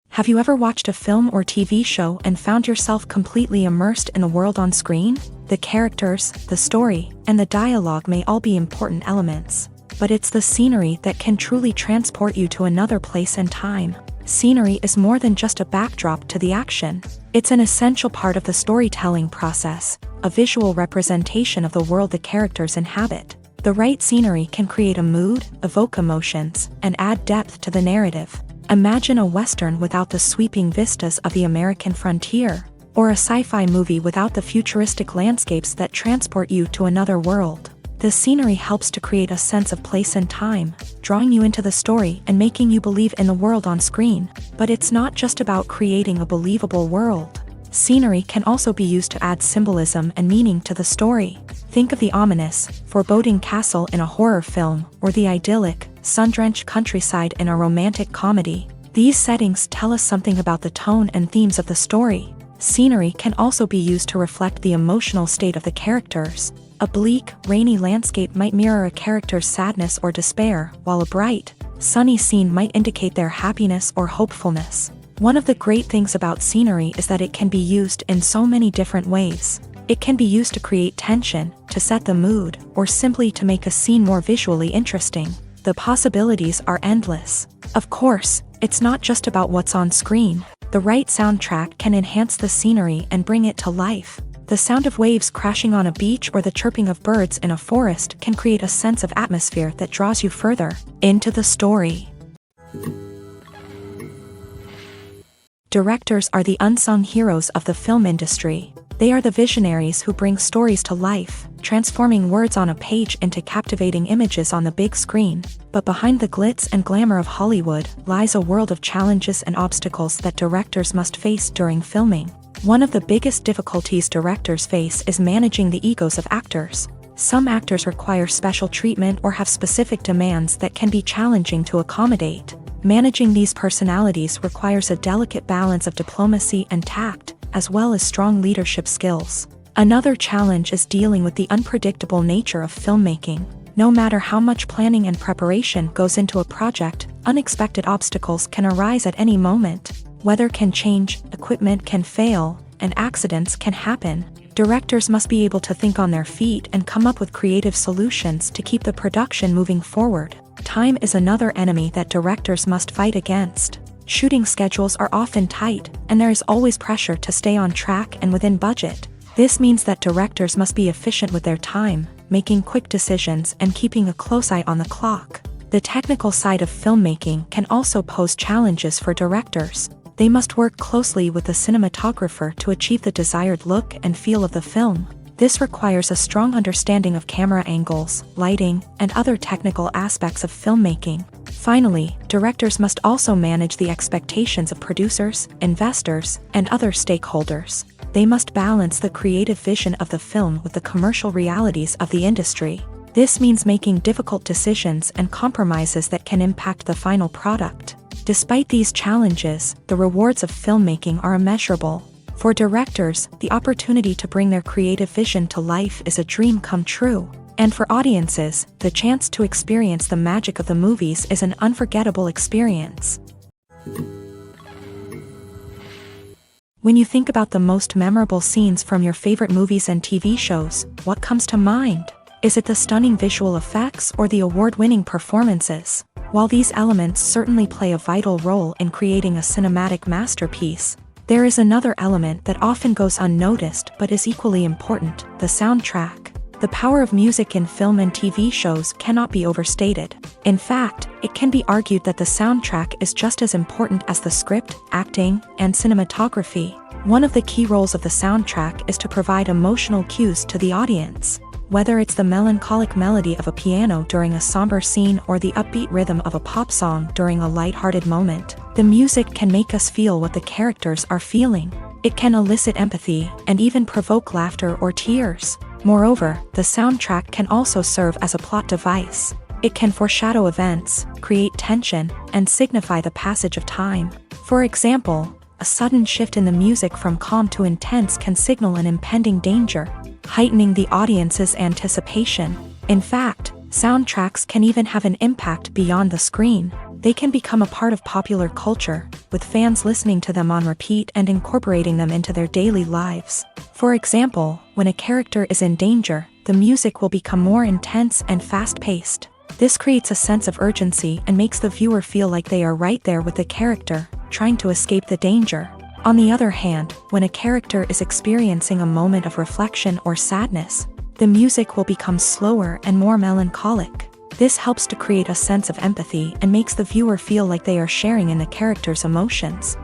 Have you ever watched a film or TV show and found yourself completely immersed in the world on screen? The characters, the story, and the dialogue may all be important elements, but it's the scenery that can truly transport you to another place and time. Scenery is more than just a backdrop to the action. It's an essential part of the storytelling process, a visual representation of the world the characters inhabit. The right scenery can create a mood, evoke emotions, and add depth to the narrative. Imagine a Western without the sweeping vistas of the American frontier, or a sci-fi movie without the futuristic landscapes that transport you to another world. The scenery helps to create a sense of place and time, drawing you into the story and making you believe in the world on screen. But it's not just about creating a believable world. Scenery can also be used to add symbolism and meaning to the story. Think of the ominous, foreboding castle in a horror film, or the idyllic, sun-drenched countryside in a romantic comedy. These settings tell us something about the tone and themes of the story. Scenery can also be used to reflect the emotional state of the characters. A bleak, rainy landscape might mirror a character's sadness or despair, while a bright, sunny scene might indicate their happiness or hopefulness. One of the great things about scenery is that it can be used in so many different ways. It can be used to create tension, to set the mood, or simply to make a scene more visually interesting. The possibilities are endless. Of course, it's not just about what's on screen. The right soundtrack can enhance the scenery and bring it to life. The sound of waves crashing on a beach or the chirping of birds in a forest can create a sense of atmosphere that draws you further into the story. Directors are the unsung heroes of the film industry. They are the visionaries who bring stories to life, transforming words on a page into captivating images on the big screen. But behind the glitz and glamour of Hollywood lies a world of challenges and obstacles that directors must face during filming. One of the biggest difficulties directors face is managing the egos of actors. Some actors require special treatment or have specific demands that can be challenging to accommodate. Managing these personalities requires a delicate balance of diplomacy and tact, as well as strong leadership skills. Another challenge is dealing with the unpredictable nature of filmmaking. No matter how much planning and preparation goes into a project, unexpected obstacles can arise at any moment. Weather can change, equipment can fail, and accidents can happen. Directors must be able to think on their feet and come up with creative solutions to keep the production moving forward. Time is another enemy that directors must fight against. Shooting schedules are often tight, and there is always pressure to stay on track and within budget. This means that directors must be efficient with their time, making quick decisions and keeping a close eye on the clock. The technical side of filmmaking can also pose challenges for directors. They must work closely with the cinematographer to achieve the desired look and feel of the film. This requires a strong understanding of camera angles, lighting, and other technical aspects of filmmaking. Finally, directors must also manage the expectations of producers, investors, and other stakeholders. They must balance the creative vision of the film with the commercial realities of the industry. This means making difficult decisions and compromises that can impact the final product. Despite these challenges, the rewards of filmmaking are immeasurable. For directors, the opportunity to bring their creative vision to life is a dream come true. And for audiences, the chance to experience the magic of the movies is an unforgettable experience. When you think about the most memorable scenes from your favorite movies and TV shows, what comes to mind? Is it the stunning visual effects or the award-winning performances? While these elements certainly play a vital role in creating a cinematic masterpiece, there is another element that often goes unnoticed but is equally important: the soundtrack. The power of music in film and TV shows cannot be overstated. In fact, it can be argued that the soundtrack is just as important as the script, acting, and cinematography. One of the key roles of the soundtrack is to provide emotional cues to the audience. Whether it's the melancholic melody of a piano during a somber scene or the upbeat rhythm of a pop song during a lighthearted moment, the music can make us feel what the characters are feeling. It can elicit empathy and even provoke laughter or tears. Moreover, the soundtrack can also serve as a plot device. It can foreshadow events, create tension, and signify the passage of time. For example, a sudden shift in the music from calm to intense can signal an impending danger, heightening the audience's anticipation. In fact, soundtracks can even have an impact beyond the screen. They can become a part of popular culture, with fans listening to them on repeat and incorporating them into their daily lives. For example, when a character is in danger, the music will become more intense and fast-paced. This creates a sense of urgency and makes the viewer feel like they are right there with the character, trying to escape the danger. On the other hand, when a character is experiencing a moment of reflection or sadness, the music will become slower and more melancholic. This helps to create a sense of empathy and makes the viewer feel like they are sharing in the character's emotions.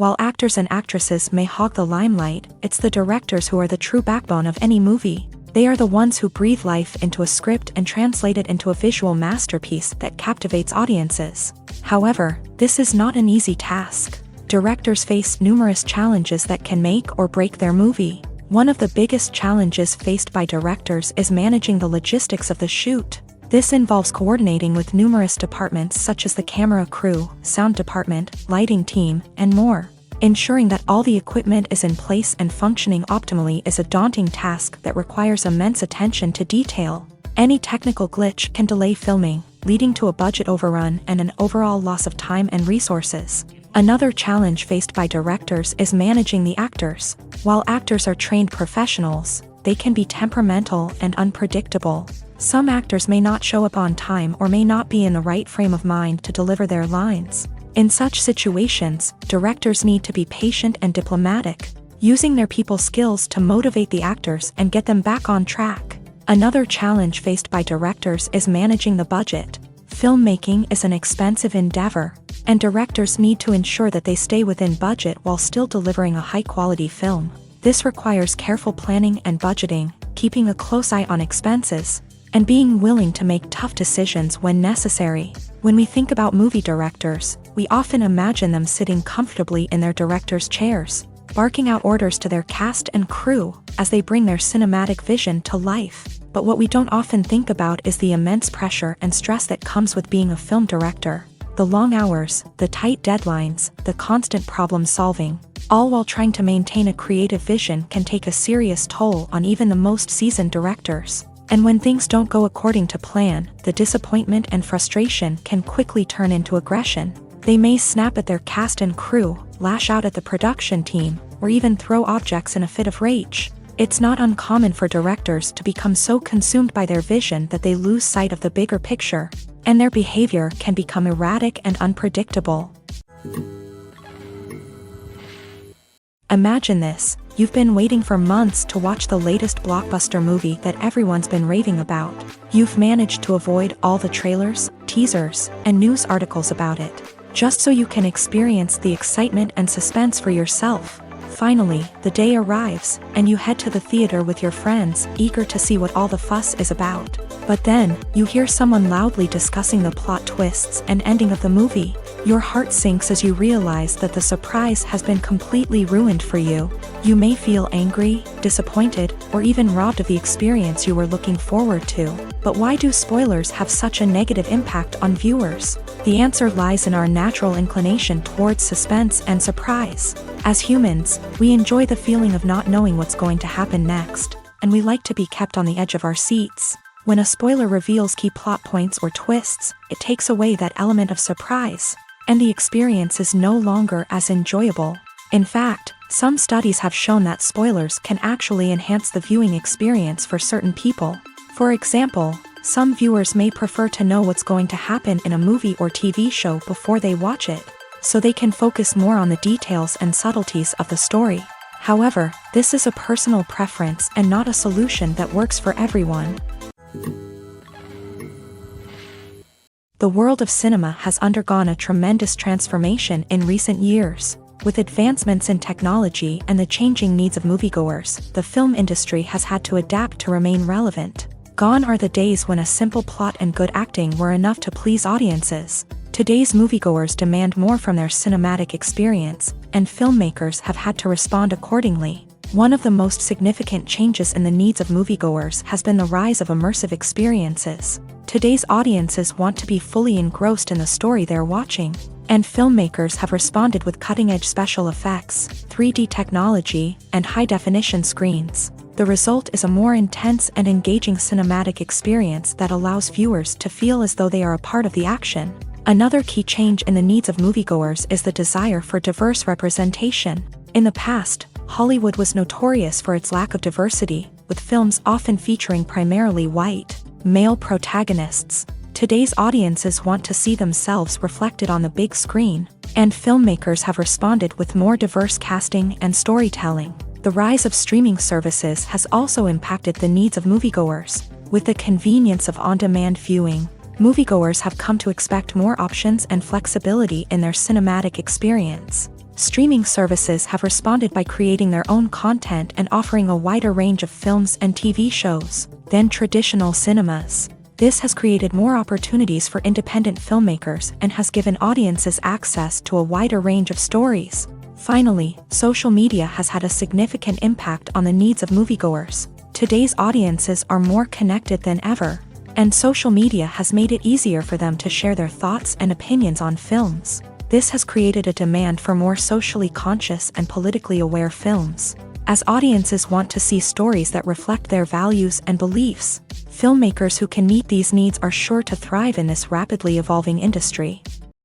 While actors and actresses may hog the limelight, it's the directors who are the true backbone of any movie. They are the ones who breathe life into a script and translate it into a visual masterpiece that captivates audiences. However, this is not an easy task. Directors face numerous challenges that can make or break their movie. One of the biggest challenges faced by directors is managing the logistics of the shoot. This involves coordinating with numerous departments such as the camera crew, sound department, lighting team, and more. Ensuring that all the equipment is in place and functioning optimally is a daunting task that requires immense attention to detail. Any technical glitch can delay filming, leading to a budget overrun and an overall loss of time and resources. Another challenge faced by directors is managing the actors. While actors are trained professionals, they can be temperamental and unpredictable. Some actors may not show up on time or may not be in the right frame of mind to deliver their lines. In such situations, directors need to be patient and diplomatic, using their people skills to motivate the actors and get them back on track. Another challenge faced by directors is managing the budget. Filmmaking is an expensive endeavor, and directors need to ensure that they stay within budget while still delivering a high-quality film. This requires careful planning and budgeting, keeping a close eye on expenses, and being willing to make tough decisions when necessary. When we think about movie directors, we often imagine them sitting comfortably in their director's chairs, barking out orders to their cast and crew as they bring their cinematic vision to life. But what we don't often think about is the immense pressure and stress that comes with being a film director. The long hours, the tight deadlines, the constant problem solving, all while trying to maintain a creative vision can take a serious toll on even the most seasoned directors. And when things don't go according to plan, the disappointment and frustration can quickly turn into aggression. They may snap at their cast and crew, lash out at the production team, or even throw objects in a fit of rage. It's not uncommon for directors to become so consumed by their vision that they lose sight of the bigger picture, and their behavior can become erratic and unpredictable. Imagine this. You've been waiting for months to watch the latest blockbuster movie that everyone's been raving about. You've managed to avoid all the trailers, teasers, and news articles about it, just so you can experience the excitement and suspense for yourself. Finally, the day arrives, and you head to the theater with your friends, eager to see what all the fuss is about. But then, you hear someone loudly discussing the plot twists and ending of the movie. Your heart sinks as you realize that the surprise has been completely ruined for you. You may feel angry, disappointed, or even robbed of the experience you were looking forward to. But why do spoilers have such a negative impact on viewers? The answer lies in our natural inclination towards suspense and surprise. As humans, we enjoy the feeling of not knowing what's going to happen next, and we like to be kept on the edge of our seats. When a spoiler reveals key plot points or twists, it takes away that element of surprise, and the experience is no longer as enjoyable. In fact, some studies have shown that spoilers can actually enhance the viewing experience for certain people. For example, some viewers may prefer to know what's going to happen in a movie or TV show before they watch it, so they can focus more on the details and subtleties of the story. However, this is a personal preference and not a solution that works for everyone. The world of cinema has undergone a tremendous transformation in recent years. With advancements in technology and the changing needs of moviegoers, the film industry has had to adapt to remain relevant. Gone are the days when a simple plot and good acting were enough to please audiences. Today's moviegoers demand more from their cinematic experience, and filmmakers have had to respond accordingly. One of the most significant changes in the needs of moviegoers has been the rise of immersive experiences. Today's audiences want to be fully engrossed in the story they're watching, and filmmakers have responded with cutting-edge special effects, 3D technology, and high-definition screens. The result is a more intense and engaging cinematic experience that allows viewers to feel as though they are a part of the action. Another key change in the needs of moviegoers is the desire for diverse representation. In the past, Hollywood was notorious for its lack of diversity, with films often featuring primarily white, male protagonists. Today's audiences want to see themselves reflected on the big screen, and filmmakers have responded with more diverse casting and storytelling. The rise of streaming services has also impacted the needs of moviegoers. With the convenience of on-demand viewing, moviegoers have come to expect more options and flexibility in their cinematic experience. Streaming services have responded by creating their own content and offering a wider range of films and TV shows than traditional cinemas. This has created more opportunities for independent filmmakers and has given audiences access to a wider range of stories. Finally, social media has had a significant impact on the needs of moviegoers. Today's audiences are more connected than ever, and social media has made it easier for them to share their thoughts and opinions on films. This has created a demand for more socially conscious and politically aware films. As audiences want to see stories that reflect their values and beliefs, filmmakers who can meet these needs are sure to thrive in this rapidly evolving industry.